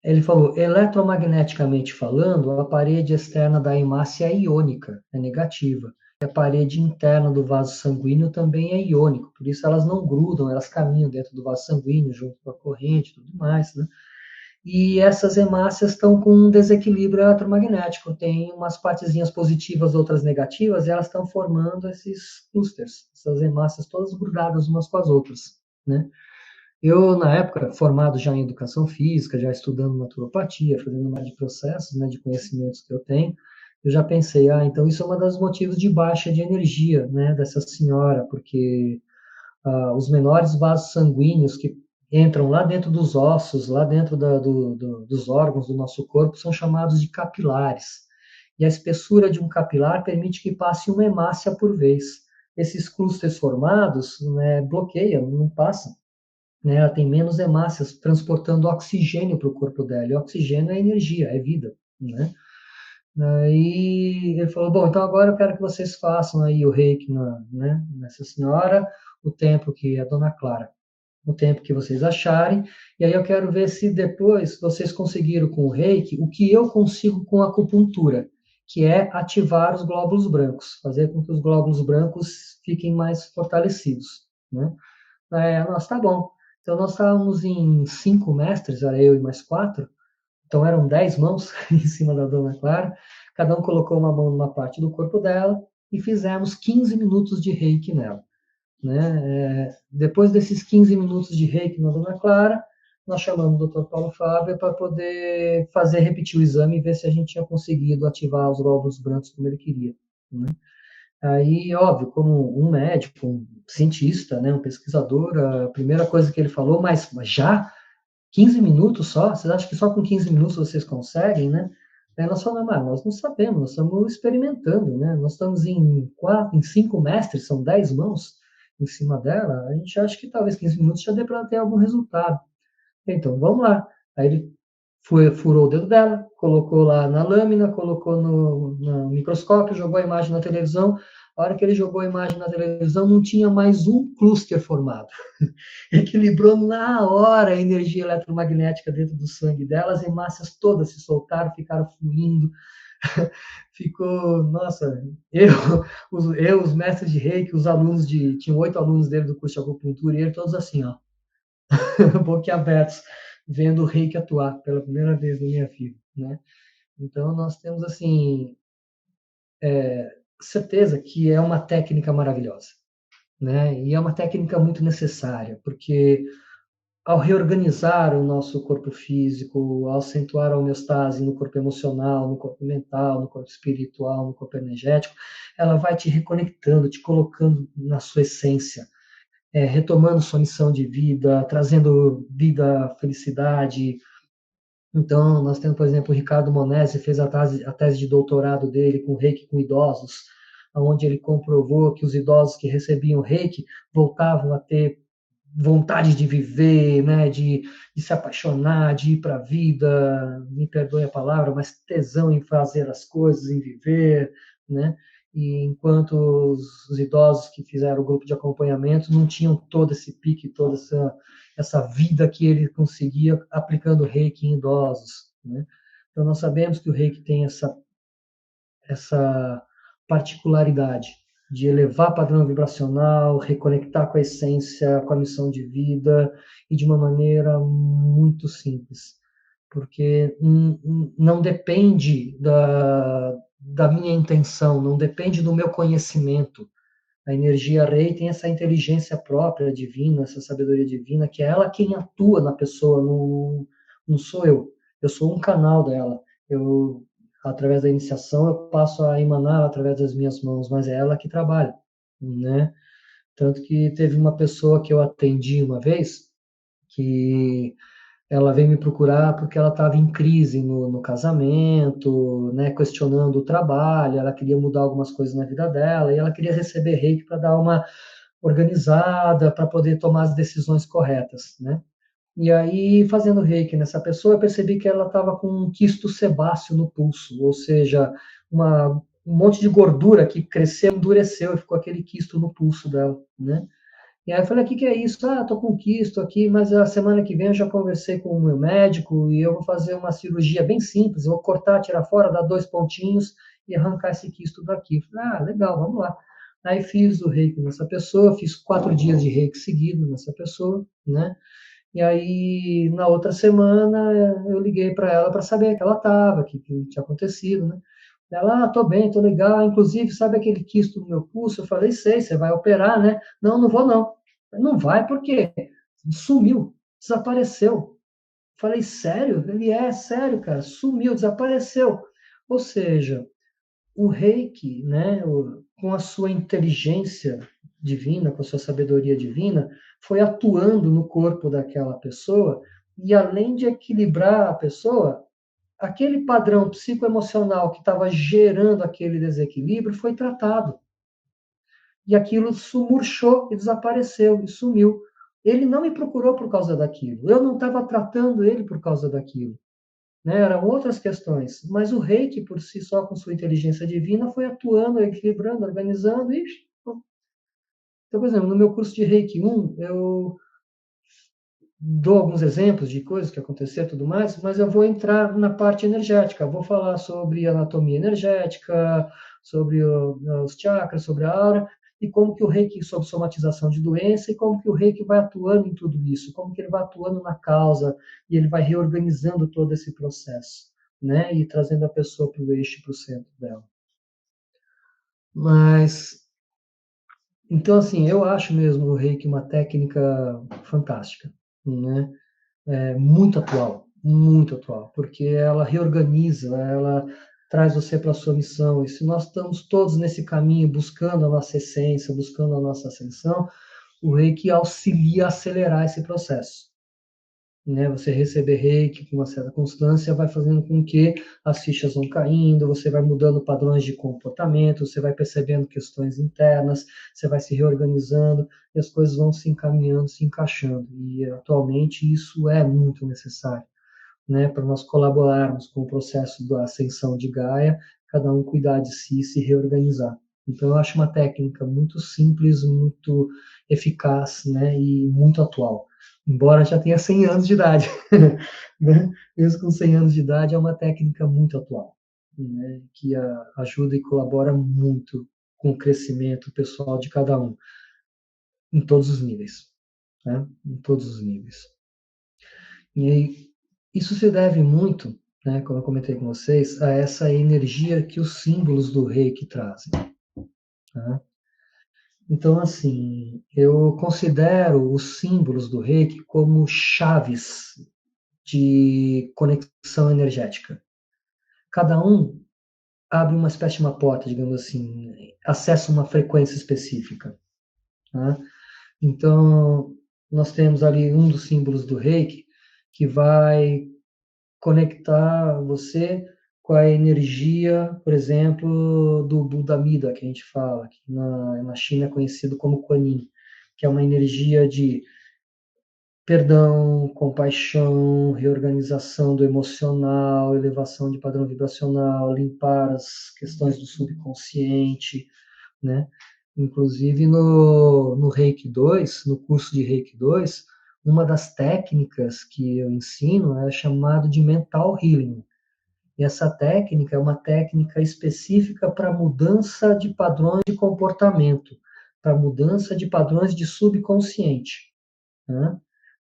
ele falou, eletromagneticamente falando, a parede externa da hemácia é iônica, é negativa. E a parede interna do vaso sanguíneo também é iônico, por isso elas não grudam, elas caminham dentro do vaso sanguíneo, junto com a corrente e tudo mais, né? E essas hemácias estão com um desequilíbrio eletromagnético. Tem umas partezinhas positivas, outras negativas, e elas estão formando esses clusters, essas hemácias todas grudadas umas com as outras, né? Eu, na época, formado já em educação física, já estudando naturopatia, fazendo mais de processos, né, de conhecimentos que eu tenho, eu já pensei, então isso é um dos motivos de baixa de energia, né, dessa senhora, porque os menores vasos sanguíneos que entram lá dentro dos ossos, lá dentro dos órgãos do nosso corpo, são chamados de capilares. e a espessura de um capilar permite que passe uma hemácia por vez. Esses clústeres formados, né, bloqueiam, não passam. Né, ela tem menos hemácias transportando oxigênio para o corpo dela. E oxigênio é energia, é vida. Né? Aí ele falou, bom, então agora eu quero que vocês façam aí o reiki né, nessa senhora, o tempo que é a Dona Clara, o tempo que vocês acharem, e aí eu quero ver se depois vocês conseguiram com o reiki o que eu consigo com a acupuntura, que é ativar os glóbulos brancos, fazer com que os glóbulos brancos fiquem mais fortalecidos. Né? Nós, tá bom. Então nós estávamos em 5 mestres, era eu e mais 4, então eram 10 mãos em cima da Dona Clara, cada um colocou uma mão numa parte do corpo dela e fizemos 15 minutos de reiki nela. Né? Depois desses 15 minutos de reiki na Dona Clara, nós chamamos o Dr. Paulo Fábio para poder repetir o exame e ver se a gente tinha conseguido ativar os glóbulos brancos como ele queria. Né? Aí, óbvio, como um médico, um cientista, né, um pesquisador, a primeira coisa que ele falou, mas já 15 minutos só? Vocês acham que só com 15 minutos vocês conseguem, né? Aí nós falamos, nós não sabemos, nós estamos experimentando, né? Nós estamos em 5 mestres, são 10 mãos em cima dela, a gente acha que talvez 15 minutos já dê para ter algum resultado. Então, vamos lá. Aí ele furou o dedo dela, colocou lá na lâmina, colocou no microscópio, jogou a imagem na televisão. A hora que ele jogou a imagem na televisão, não tinha mais um clúster formado. Equilibrou na hora a energia eletromagnética dentro do sangue dela, as hemácias todas se soltaram, ficaram fluindo. Ficou, nossa, os mestres de reiki, os alunos tinham 8 alunos dele do curso de acupuntura, e eles todos assim, ó, boquiabertos, vendo o reiki atuar pela primeira vez na minha vida, né? Então, nós temos, assim, certeza que é uma técnica maravilhosa, né? E é uma técnica muito necessária, porque ao reorganizar o nosso corpo físico, ao acentuar a homeostase no corpo emocional, no corpo mental, no corpo espiritual, no corpo energético, ela vai te reconectando, te colocando na sua essência, retomando sua missão de vida, trazendo vida, felicidade. Então, nós temos, por exemplo, o Ricardo Monesi, fez a tese de doutorado dele com reiki com idosos, onde ele comprovou que os idosos que recebiam reiki voltavam a ter vontade de viver, né, de se apaixonar, de ir para a vida, me perdoe a palavra, mas tesão em fazer as coisas, em viver, né? E enquanto os idosos que fizeram o grupo de acompanhamento não tinham todo esse pique, toda essa vida que ele conseguia aplicando reiki em idosos, né? Então nós sabemos que o reiki tem essa particularidade de elevar padrão vibracional, reconectar com a essência, com a missão de vida, e de uma maneira muito simples, porque não depende da minha intenção, não depende do meu conhecimento. A energia Rei tem essa inteligência própria divina, essa sabedoria divina, que é ela quem atua na pessoa, não sou eu. Eu sou um canal dela. Eu, através da iniciação, eu passo a emanar através das minhas mãos, mas é ela que trabalha, né? Tanto que teve uma pessoa que eu atendi uma vez, que ela veio me procurar porque ela estava em crise no casamento, né, questionando o trabalho, ela queria mudar algumas coisas na vida dela, e ela queria receber reiki para dar uma organizada, para poder tomar as decisões corretas, né? E aí, fazendo reiki nessa pessoa, eu percebi que ela estava com um quisto sebáceo no pulso, ou seja, um monte de gordura que cresceu, endureceu e ficou aquele quisto no pulso dela, né? E aí eu falei, o que, que é isso? Tô com quisto aqui, mas a semana que vem eu já conversei com o meu médico e eu vou fazer uma cirurgia bem simples, eu vou cortar, tirar fora, dar 2 pontinhos e arrancar esse quisto daqui. Eu falei, legal, vamos lá. Aí fiz o reiki nessa pessoa, fiz 4 dias de reiki seguido nessa pessoa, né? E aí, na outra semana, eu liguei para ela para saber que ela estava, que tinha acontecido, né? Ela, tô bem, tô legal. Inclusive, sabe aquele quisto no meu pulso? Eu falei, sei, você vai operar, né? Não, não vou não. Não vai, por quê? Sumiu, desapareceu. Falei, sério? Ele sério, cara, sumiu, desapareceu. Ou seja, o reiki, né, com a sua inteligência divina, com a sua sabedoria divina, foi atuando no corpo daquela pessoa e além de equilibrar a pessoa, aquele padrão psicoemocional que estava gerando aquele desequilíbrio foi tratado. E aquilo murchou e desapareceu e sumiu. Ele não me procurou por causa daquilo. Eu não estava tratando ele por causa daquilo. Né? Eram outras questões. Mas o reiki, por si só, com sua inteligência divina, foi atuando, equilibrando, organizando. Então, por exemplo, no meu curso de Reiki 1, eu dou alguns exemplos de coisas que aconteceram e tudo mais, mas eu vou entrar na parte energética. Eu vou falar sobre anatomia energética, sobre os chakras, sobre a aura, e como que o reiki, sobre somatização de doença, e como que o reiki vai atuando em tudo isso, como que ele vai atuando na causa, e ele vai reorganizando todo esse processo, né? E trazendo a pessoa para o eixo, para o centro dela. Mas, então, assim, eu acho mesmo o reiki uma técnica fantástica, né? Muito atual, porque ela reorganiza, ela traz você para a sua missão. E se nós estamos todos nesse caminho, buscando a nossa essência, buscando a nossa ascensão, o reiki auxilia a acelerar esse processo. Né? Você receber reiki com uma certa constância vai fazendo com que as fichas vão caindo, você vai mudando padrões de comportamento, você vai percebendo questões internas, você vai se reorganizando e as coisas vão se encaminhando, se encaixando. E atualmente isso é muito necessário, né? Para nós colaborarmos com o processo da ascensão de Gaia, cada um cuidar de si e se reorganizar. Então, eu acho uma técnica muito simples, muito eficaz, né? E muito atual. Embora já tenha 100 anos de idade, né? Mesmo com 100 anos de idade, é uma técnica muito atual, né? Que ajuda e colabora muito com o crescimento pessoal de cada um, em todos os níveis, né? Em todos os níveis. E aí, isso se deve muito, né, como eu comentei com vocês, a essa energia que os símbolos do reiki trazem. Tá? Então, assim, eu considero os símbolos do reiki como chaves de conexão energética. Cada um abre uma espécie de uma porta, digamos assim, acessa uma frequência específica. Tá? Então, nós temos ali um dos símbolos do reiki que vai conectar você com a energia, por exemplo, do Buda Mida, que a gente fala, que na China é conhecido como Kuan Yin, que é uma energia de perdão, compaixão, reorganização do emocional, elevação de padrão vibracional, limpar as questões do subconsciente, né? Inclusive no Reiki 2, no curso de Reiki 2, uma das técnicas que eu ensino é chamado de mental healing. E essa técnica é uma técnica específica para mudança de padrões de comportamento, para mudança de padrões de subconsciente. Né?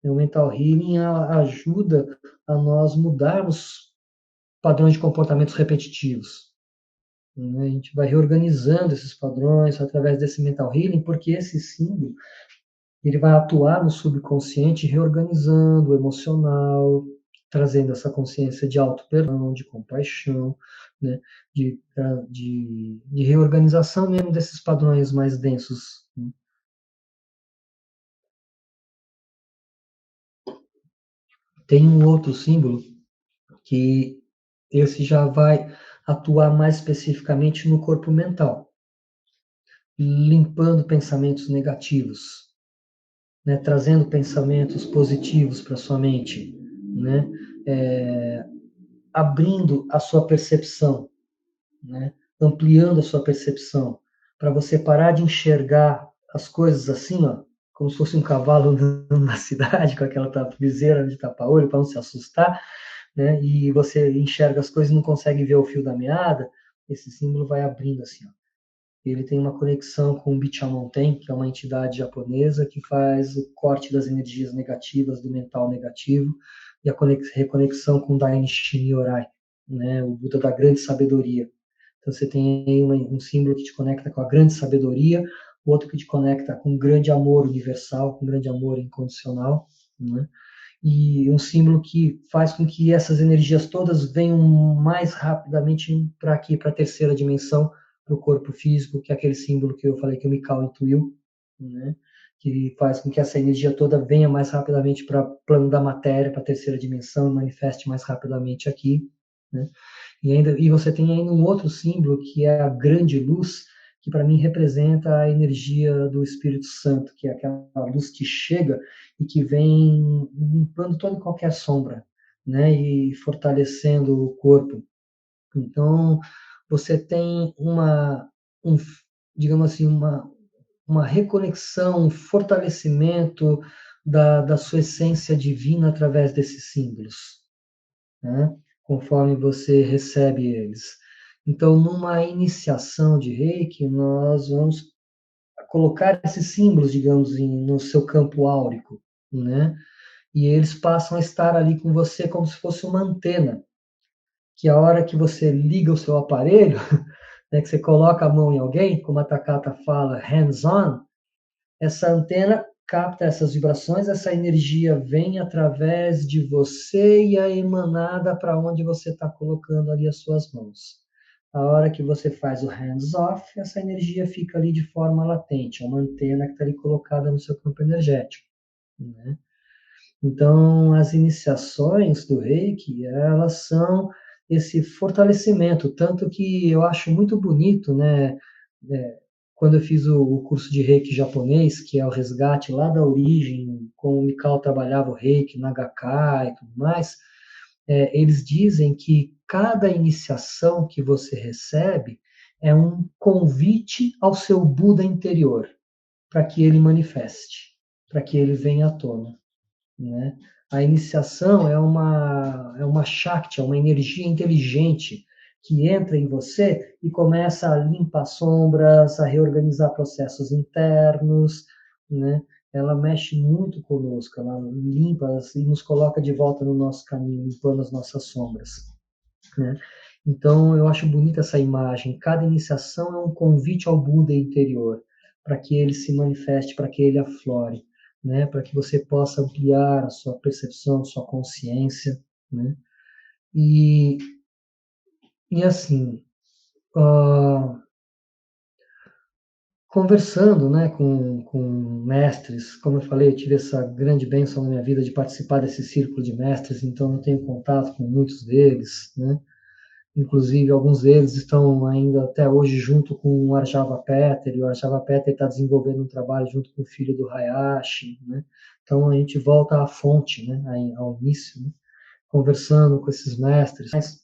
E o mental healing ajuda a nós mudarmos padrões de comportamentos repetitivos. Né? A gente vai reorganizando esses padrões através desse mental healing, porque esse símbolo ele vai atuar no subconsciente, reorganizando o emocional, trazendo essa consciência de auto-perdão, de compaixão, né? de reorganização mesmo desses padrões mais densos. Né? Tem um outro símbolo que esse já vai atuar mais especificamente no corpo mental, limpando pensamentos negativos, né, trazendo pensamentos positivos para sua mente, né, abrindo a sua percepção, né, ampliando a sua percepção, para você parar de enxergar as coisas assim, ó, como se fosse um cavalo andando na cidade com aquela viseira de tapa-olho para não se assustar, né, e você enxerga as coisas e não consegue ver o fio da meada. Esse símbolo vai abrindo assim, ó. Ele tem uma conexão com o Bichamonten, que é uma entidade japonesa que faz o corte das energias negativas, do mental negativo, e a reconexão com Dainichi Nyorai, né, o Buda da grande sabedoria. Então você tem aí um símbolo que te conecta com a grande sabedoria, outro que te conecta com um grande amor universal, com um grande amor incondicional, né? E um símbolo que faz com que essas energias todas venham mais rapidamente para aqui, para a terceira dimensão, para o corpo físico, que é aquele símbolo que eu falei que o Mikao intuiu, né? Que faz com que essa energia toda venha mais rapidamente para o plano da matéria, para a terceira dimensão, e manifeste mais rapidamente aqui. né? E você tem ainda um outro símbolo, que é a grande luz, que para mim representa a energia do Espírito Santo, que é aquela luz que chega e que vem limpando toda e qualquer sombra, né? E fortalecendo o corpo. Então, você tem um, digamos assim, uma reconexão, um fortalecimento da sua essência divina através desses símbolos, né? Conforme você recebe eles. Então, numa iniciação de Reiki, nós vamos colocar esses símbolos, digamos, no seu campo áurico, né? E eles passam a estar ali com você como se fosse uma antena, que a hora que você liga o seu aparelho, né, que você coloca a mão em alguém, como a Takata fala, hands-on, essa antena capta essas vibrações, essa energia vem através de você e é emanada para onde você está colocando ali as suas mãos. A hora que você faz o hands-off, essa energia fica ali de forma latente, é uma antena que está ali colocada no seu campo energético, né? Então, as iniciações do Reiki, elas são esse fortalecimento, tanto que eu acho muito bonito, né? Quando eu fiz o curso de Reiki japonês, que é o resgate lá da origem, como o Mikao trabalhava o Reiki, Nagakai e tudo mais, eles dizem que cada iniciação que você recebe é um convite ao seu Buda interior, para que ele manifeste, para que ele venha à tona, né? A iniciação é uma Shakti, é uma energia inteligente que entra em você e começa a limpar sombras, a reorganizar processos internos, né? Ela mexe muito conosco, ela limpa e nos coloca de volta no nosso caminho, limpando as nossas sombras, né? Então, eu acho bonita essa imagem. Cada iniciação é um convite ao Buda interior, para que ele se manifeste, para que ele aflore, né? Para que você possa ampliar a sua percepção, a sua consciência, né? E, e assim, uh, conversando, né, com mestres, como eu falei, eu tive essa grande bênção na minha vida de participar desse círculo de mestres, então eu tenho contato com muitos deles, né? Inclusive, alguns deles estão ainda até hoje junto com o Arjava Peter, e o Arjava Peter está desenvolvendo um trabalho junto com o filho do Hayashi, né? Então, a gente volta à fonte, né? Ao início, né? Conversando com esses mestres. Mas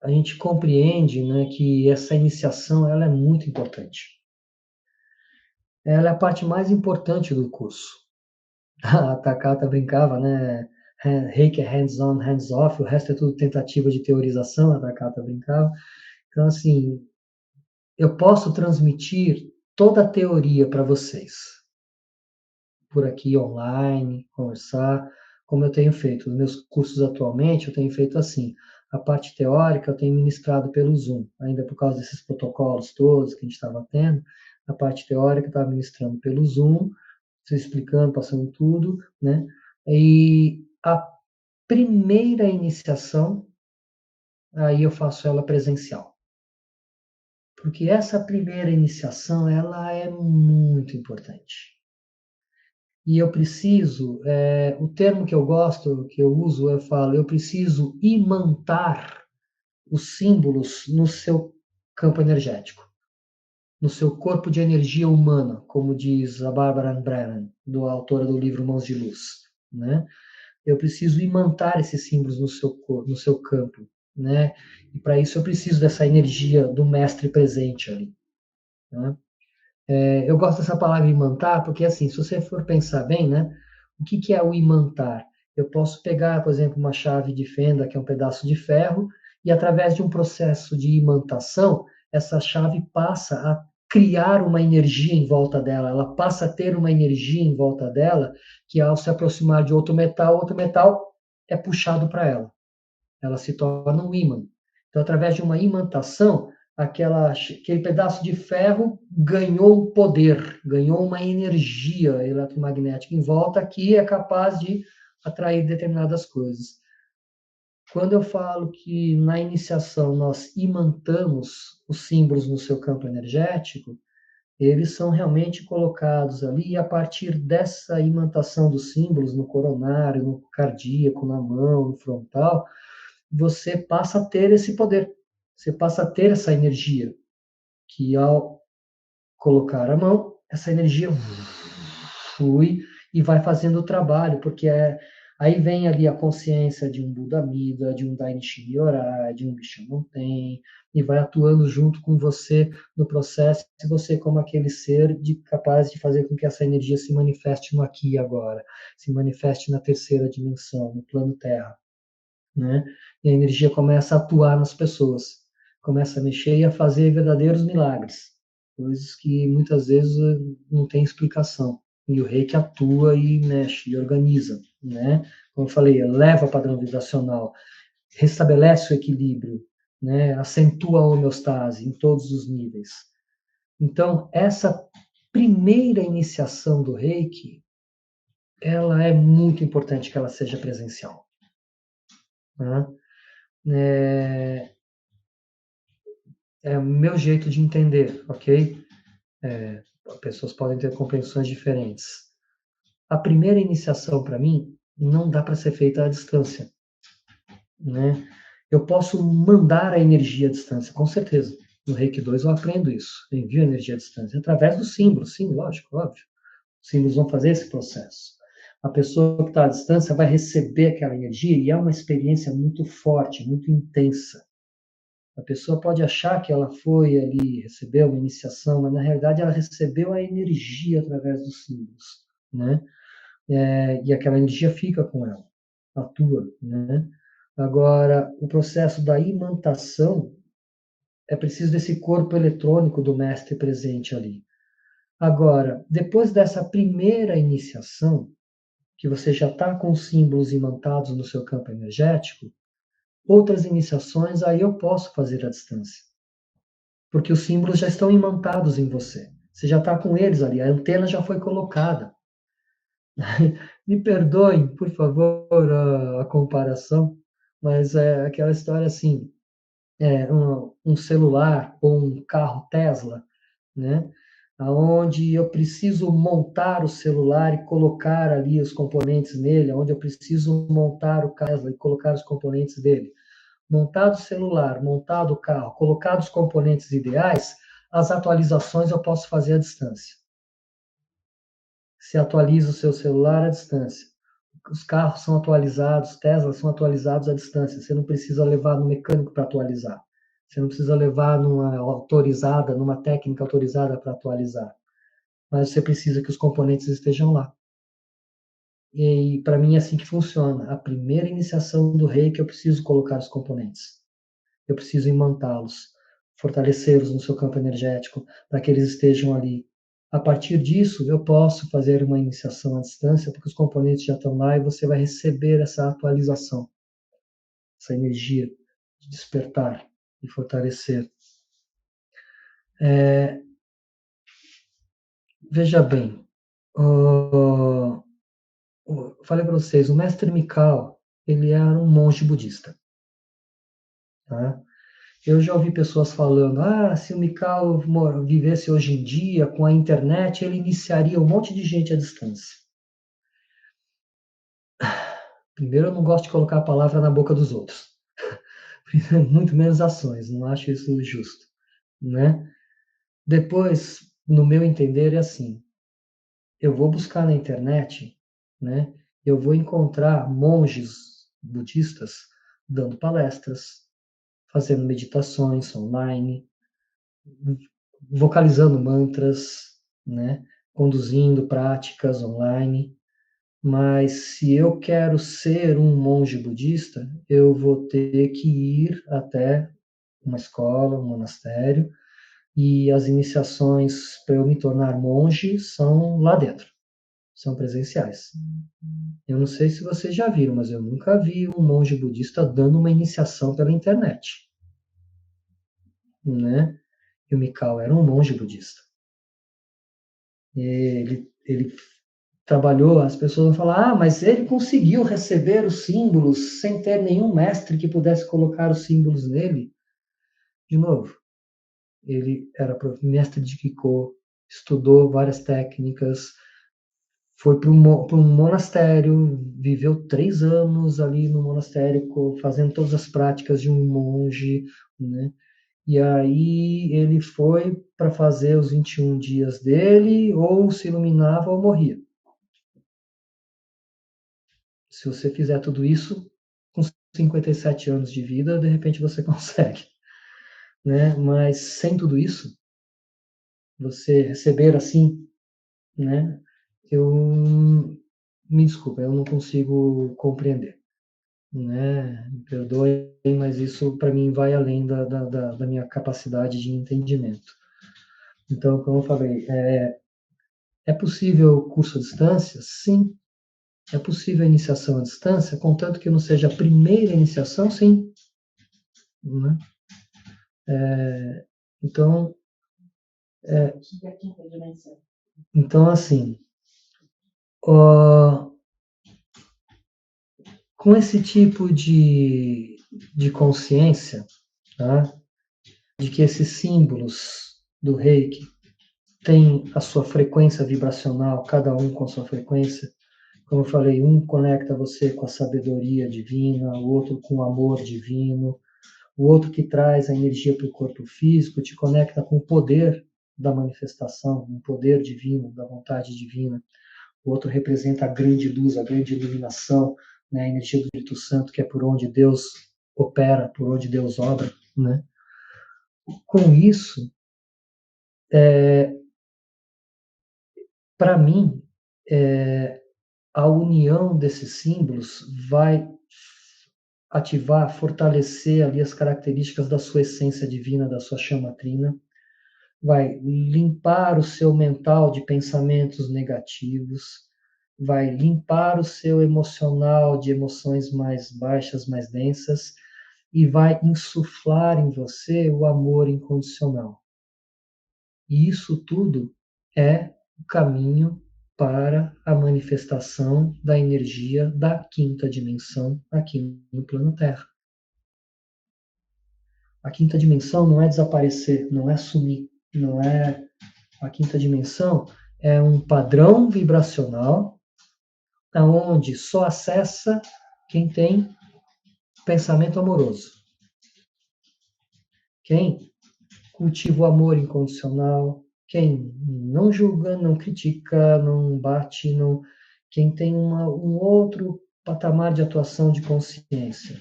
a gente compreende, né, que essa iniciação ela é muito importante. Ela é a parte mais importante do curso. A Takata brincava, né? Reiki é hands-on, hands-off, o resto é tudo tentativa de teorização, a Takata brincava. Então, assim, eu posso transmitir toda a teoria para vocês, por aqui online, conversar, como eu tenho feito. Os meus cursos atualmente, eu tenho feito assim. A parte teórica eu tenho ministrado pelo Zoom, ainda por causa desses protocolos todos que a gente estava tendo. A parte teórica eu estava ministrando pelo Zoom, se explicando, passando tudo, né? E a primeira iniciação, aí eu faço ela presencial. Porque essa primeira iniciação, ela é muito importante. E eu preciso, o termo que eu gosto, que eu uso, eu falo, eu preciso imantar os símbolos no seu campo energético, no seu corpo de energia humana, como diz a Barbara Brennan, autora do livro Mãos de Luz, né? Eu preciso imantar esses símbolos no seu campo, né? E para isso eu preciso dessa energia do mestre presente ali, né? Eu gosto dessa palavra imantar, porque assim, se você for pensar bem, né? O que é o imantar? Eu posso pegar, por exemplo, uma chave de fenda, que é um pedaço de ferro, e através de um processo de imantação, essa chave passa a criar uma energia em volta dela, ela passa a ter uma energia em volta dela, que ao se aproximar de outro metal é puxado para ela se torna um ímã. Então, através de uma imantação, aquele pedaço de ferro ganhou poder, ganhou uma energia eletromagnética em volta que é capaz de atrair determinadas coisas. Quando eu falo que na iniciação nós imantamos os símbolos no seu campo energético, eles são realmente colocados ali, e a partir dessa imantação dos símbolos no coronário, no cardíaco, na mão, no frontal, você passa a ter esse poder, você passa a ter essa energia, que ao colocar a mão, essa energia flui e vai fazendo o trabalho, porque aí vem ali a consciência de um Buda Amida, de um Dainichi Nyorai, de um Bishamon-ten, e vai atuando junto com você no processo, e você como aquele ser capaz de fazer com que essa energia se manifeste no aqui e agora, se manifeste na terceira dimensão, no plano Terra, né? E a energia começa a atuar nas pessoas, começa a mexer e a fazer verdadeiros milagres, coisas que muitas vezes não tem explicação. E o reiki atua e mexe e organiza, né? Como eu falei, eleva o padrão vibracional, restabelece o equilíbrio, né? Acentua a homeostase em todos os níveis. Então, essa primeira iniciação do reiki, ela é muito importante que ela seja presencial, né? É o meu jeito de entender, ok? Pessoas podem ter compreensões diferentes. A primeira iniciação, para mim, não dá para ser feita à distância, né? Eu posso mandar a energia à distância, com certeza. No Reiki 2 eu aprendo isso. Eu envio a energia à distância através dos símbolos, sim, lógico, óbvio. Os símbolos vão fazer esse processo. A pessoa que está à distância vai receber aquela energia e é uma experiência muito forte, muito intensa. A pessoa pode achar que ela foi ali, recebeu uma iniciação, mas na realidade ela recebeu a energia através dos símbolos, né? E aquela energia fica com ela, atua, né? Agora, o processo da imantação é preciso desse corpo eletrônico do mestre presente ali. Agora, depois dessa primeira iniciação, que você já está com os símbolos imantados no seu campo energético, outras iniciações aí eu posso fazer à distância, porque os símbolos já estão imantados em você. Você já está com eles ali, a antena já foi colocada. Me perdoem, por favor, a comparação, mas é aquela história assim, um celular ou um carro Tesla, né? Onde eu preciso montar o celular e colocar ali os componentes nele, onde eu preciso montar o Tesla e colocar os componentes dele. Montado o celular, montado o carro, colocados os componentes ideais, as atualizações eu posso fazer à distância. Se atualiza o seu celular à distância. Os carros são atualizados, Tesla são atualizados à distância. Você não precisa levar no mecânico para atualizar. Você não precisa levar numa autorizada, numa técnica autorizada para atualizar. Mas você precisa que os componentes estejam lá. E para mim é assim que funciona. A primeira iniciação do reiki eu preciso colocar os componentes. Eu preciso imantá-los, fortalecê-los no seu campo energético, para que eles estejam ali. A partir disso, eu posso fazer uma iniciação à distância, porque os componentes já estão lá e você vai receber essa atualização, essa energia de despertar e fortalecer. Veja bem, eu falei para vocês, o mestre Mikao, ele era um monge budista. Tá? Eu já ouvi pessoas falando, se o Mikao vivesse hoje em dia com a internet, ele iniciaria um monte de gente à distância. Primeiro, eu não gosto de colocar a palavra na boca dos outros. Muito menos ações, não acho isso justo, né? Depois, no meu entender, é assim, eu vou buscar na internet, né? Eu vou encontrar monges budistas dando palestras, fazendo meditações online, vocalizando mantras, né? Conduzindo práticas online. Mas se eu quero ser um monge budista, eu vou ter que ir até uma escola, um monastério, e as iniciações para eu me tornar monge são lá dentro, são presenciais. Eu não sei se vocês já viram, mas eu nunca vi um monge budista dando uma iniciação pela internet, né? E o Mikao era um monge budista. Ele trabalhou, as pessoas vão falar, mas ele conseguiu receber os símbolos sem ter nenhum mestre que pudesse colocar os símbolos nele. De novo, ele era mestre de Kiko, estudou várias técnicas, foi para um monastério, viveu 3 anos ali no monastério, fazendo todas as práticas de um monge, né? E aí ele foi para fazer os 21 dias dele, ou se iluminava ou morria. Se você fizer tudo isso, com 57 anos de vida, de repente você consegue, né? Mas sem tudo isso, você receber assim, né? Eu me desculpa, eu não consigo compreender, né? Me perdoem, mas isso para mim vai além da minha capacidade de entendimento. Então, como eu falei, é possível curso à distância? Sim. É possível a iniciação à distância, contanto que não seja a primeira iniciação? Sim. Né? Então, então, assim, ó, com esse tipo de consciência, tá? De que esses símbolos do Reiki têm a sua frequência vibracional, cada um com a sua frequência. Como eu falei, um conecta você com a sabedoria divina, o outro com o amor divino, o outro que traz a energia para o corpo físico, te conecta com o poder da manifestação, o poder divino, da vontade divina. O outro representa a grande luz, a grande iluminação, né, a energia do Espírito Santo, que é por onde Deus opera, por onde Deus obra, né? Com isso, para mim, a união desses símbolos vai ativar, fortalecer ali as características da sua essência divina, da sua chama trina, vai limpar o seu mental de pensamentos negativos, vai limpar o seu emocional de emoções mais baixas, mais densas, e vai insuflar em você o amor incondicional. E isso tudo é o caminho para a manifestação da energia da quinta dimensão aqui no plano Terra. A quinta dimensão não é desaparecer, não é sumir, não é. A quinta dimensão é um padrão vibracional aonde só acessa quem tem pensamento amoroso. Quem cultiva o amor incondicional, quem não julga, não critica, não bate, não, quem tem um outro patamar de atuação de consciência.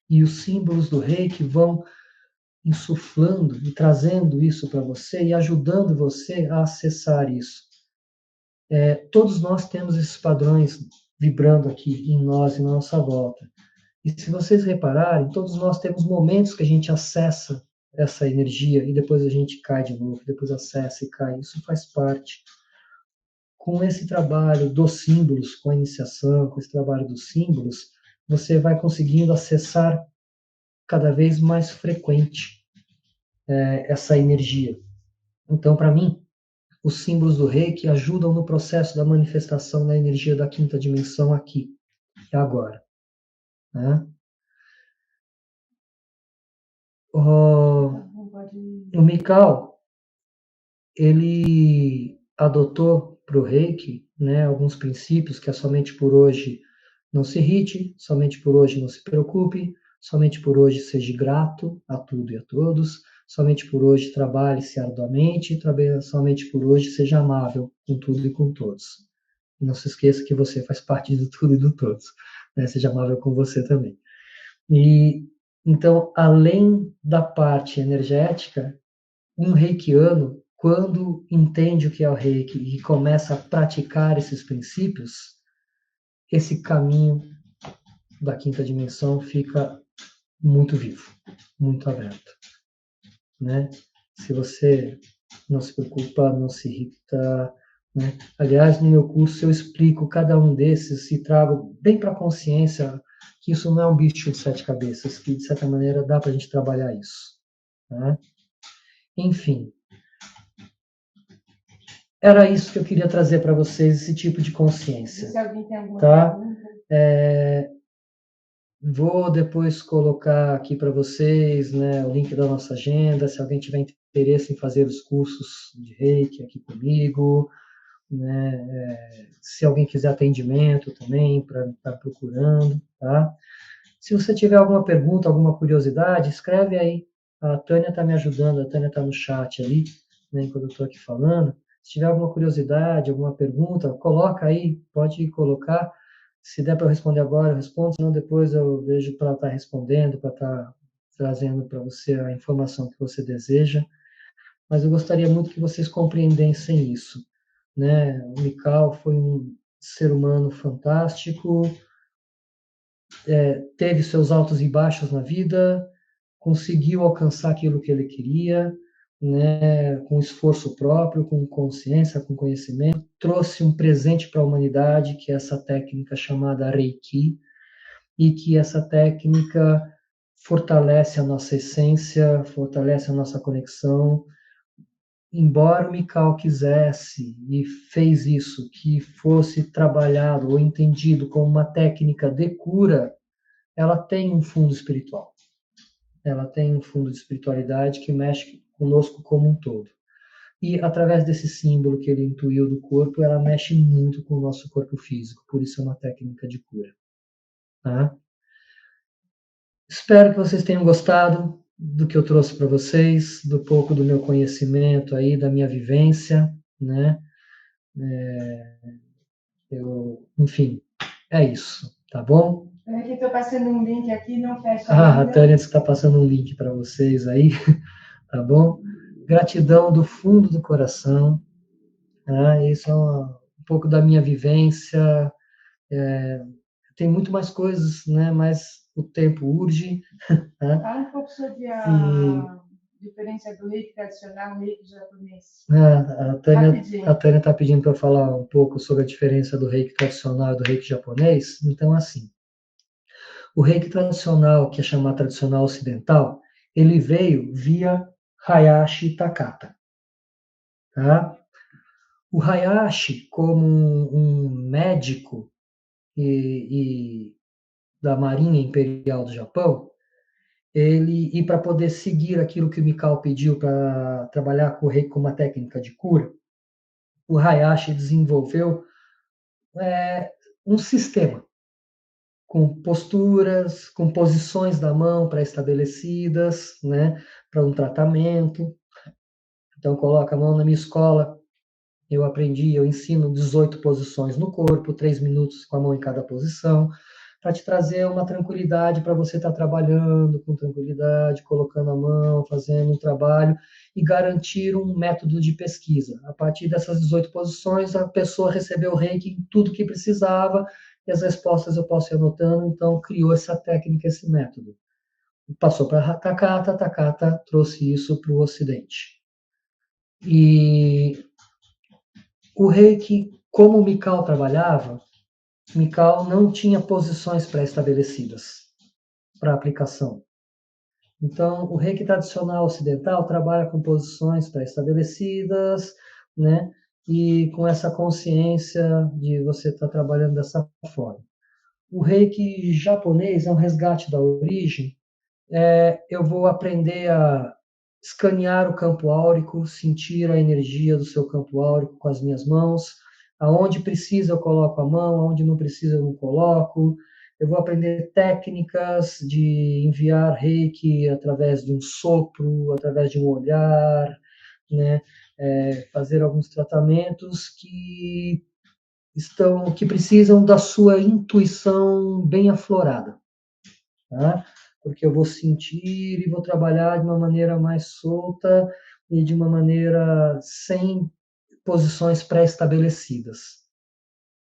E os símbolos do Reiki vão insuflando e trazendo isso para você e ajudando você a acessar isso. Todos nós temos esses padrões vibrando aqui em nós e na nossa volta. E se vocês repararem, todos nós temos momentos que a gente acessa essa energia e depois a gente cai de novo, depois acessa e cai. Isso faz parte. Com esse trabalho dos símbolos, com a iniciação, com esse trabalho dos símbolos, você vai conseguindo acessar cada vez mais frequente essa energia. Então, para mim, os símbolos do Reiki ajudam no processo da manifestação da energia da quinta dimensão aqui e agora. Né? O Mikao, ele adotou para o Reiki, né, alguns princípios, que é somente por hoje não se irrite, somente por hoje não se preocupe, somente por hoje seja grato a tudo e a todos, somente por hoje trabalhe-se arduamente, somente por hoje seja amável com tudo e com todos. E não se esqueça que você faz parte do tudo e do todos, né? Seja amável com você também. E então, além da parte energética, um reikiano, quando entende o que é o reiki e começa a praticar esses princípios, esse caminho da quinta dimensão fica muito vivo, muito aberto, né? Se você não se preocupa, não se irrita, né? Aliás, no meu curso eu explico cada um desses e trago bem para a consciência que isso não é um bicho de 7 cabeças, que de certa maneira dá para a gente trabalhar isso, né? Enfim, era isso que eu queria trazer para vocês, esse tipo de consciência. Se alguém tem alguma pergunta? Vou depois colocar aqui para vocês, né, o link da nossa agenda, se alguém tiver interesse em fazer os cursos de Reiki aqui comigo, né, se alguém quiser atendimento também, para estar procurando, tá? Se você tiver alguma pergunta, alguma curiosidade, escreve aí. A Tânia está me ajudando, a Tânia está no chat ali, né, enquanto eu estou aqui falando. Se tiver alguma curiosidade, alguma pergunta, coloca aí, pode colocar. Se der para eu responder agora, eu respondo, senão depois eu vejo para estar respondendo, para estar trazendo para você a informação que você deseja. Mas eu gostaria muito que vocês compreendessem isso, né? O Mikau foi um ser humano fantástico, teve seus altos e baixos na vida, conseguiu alcançar aquilo que ele queria, né, com esforço próprio, com consciência, com conhecimento, trouxe um presente para a humanidade, que é essa técnica chamada Reiki, e que essa técnica fortalece a nossa essência, fortalece a nossa conexão. Embora o Mikao quisesse e fez isso, que fosse trabalhado ou entendido como uma técnica de cura, ela tem um fundo espiritual. Ela tem um fundo de espiritualidade que mexe conosco como um todo. E através desse símbolo que ele intuiu do corpo, ela mexe muito com o nosso corpo físico, por isso é uma técnica de cura. Tá? Espero que vocês tenham gostado do que eu trouxe para vocês, do pouco do meu conhecimento aí, da minha vivência, né? Enfim, é isso, tá bom? É que estou passando um link aqui, não fecha A ainda. Tânia está passando um link para vocês aí, tá bom? Gratidão do fundo do coração. Tá? Isso é um pouco da minha vivência. Tem muito mais coisas, né? Mas o tempo urge. Tá? Fala um pouco sobre a diferença do reiki tradicional e o reiki japonês. A Tânia está pedindo para eu falar um pouco sobre a diferença do reiki tradicional e do reiki japonês. Então, assim, o reiki tradicional, que é chamado tradicional ocidental, ele veio via Hayashi Takata. Tá? O Hayashi, como um médico e da Marinha Imperial do Japão, e para poder seguir aquilo que o Mikao pediu para trabalhar com o reiki como uma técnica de cura, o Hayashi desenvolveu um sistema com posturas, com posições da mão pré-estabelecidas, né, para um tratamento. Então, coloca a mão na minha escola, eu ensino 18 posições no corpo, 3 minutos com a mão em cada posição, para te trazer uma tranquilidade para você estar trabalhando com tranquilidade, colocando a mão, fazendo um trabalho e garantir um método de pesquisa. A partir dessas 18 posições, a pessoa recebeu o reiki em tudo que precisava e as respostas eu posso ir anotando, então criou essa técnica, esse método. Passou para Takata, Takata trouxe isso para o Ocidente. E o reiki, como o Mikao trabalhava, Mikao não tinha posições pré-estabelecidas para aplicação. Então, o reiki tradicional ocidental trabalha com posições pré-estabelecidas, né? E com essa consciência de você estar trabalhando dessa forma. O reiki japonês é um resgate da origem. Eu vou aprender a escanear o campo áurico, sentir a energia do seu campo áurico com as minhas mãos. Aonde precisa eu coloco a mão, aonde não precisa eu não coloco. Eu vou aprender técnicas de enviar reiki através de um sopro, através de um olhar, né? Fazer alguns tratamentos que precisam da sua intuição bem aflorada, tá? Porque eu vou sentir e vou trabalhar de uma maneira mais solta e de uma maneira sem posições pré-estabelecidas,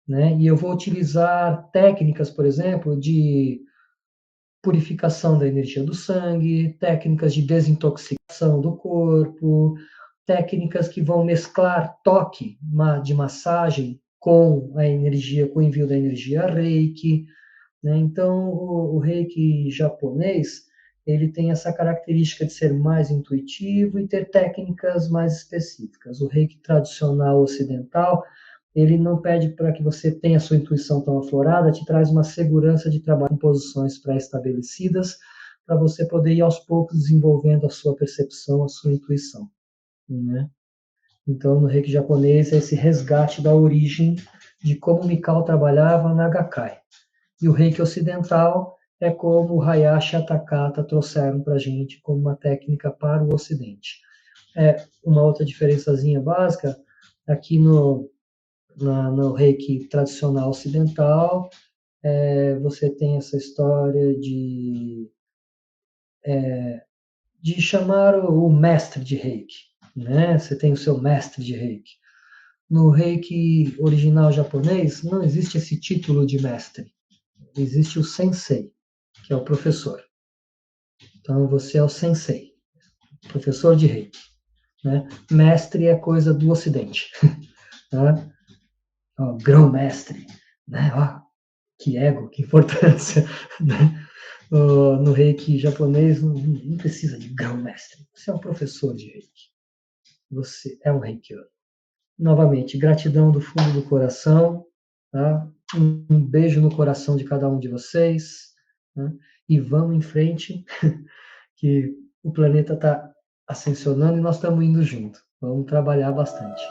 né? E eu vou utilizar técnicas, por exemplo, de purificação da energia do sangue, técnicas de desintoxicação do corpo, técnicas que vão mesclar toque de massagem com a energia, com o envio da energia Reiki, né? Então, o reiki japonês, ele tem essa característica de ser mais intuitivo e ter técnicas mais específicas. O reiki tradicional ocidental, ele não pede para que você tenha a sua intuição tão aflorada, te traz uma segurança de trabalho com posições pré-estabelecidas, para você poder ir aos poucos desenvolvendo a sua percepção, a sua intuição, né? Então, no Reiki japonês, é esse resgate da origem de como Mikao trabalhava na Gakkai. E o Reiki ocidental é como o Hayashi e a Takata trouxeram para a gente como uma técnica para o Ocidente. Uma outra diferençazinha básica, aqui no Reiki tradicional ocidental, você tem essa história de chamar o mestre de Reiki, né? Você tem o seu mestre de Reiki. No Reiki original japonês, não existe esse título de mestre. Existe o sensei, que é o professor. Então, você é o sensei, professor de Reiki, né? Mestre é coisa do Ocidente, né? Grão-mestre, né? Que ego, que importância, né? No Reiki japonês não precisa de grão-mestre. Você é um professor de Reiki. Você é um Reikiano. Novamente, gratidão do fundo do coração, tá? Um beijo no coração de cada um de vocês, né? E vamos em frente, que o planeta está ascensionando e nós estamos indo junto. Vamos trabalhar bastante.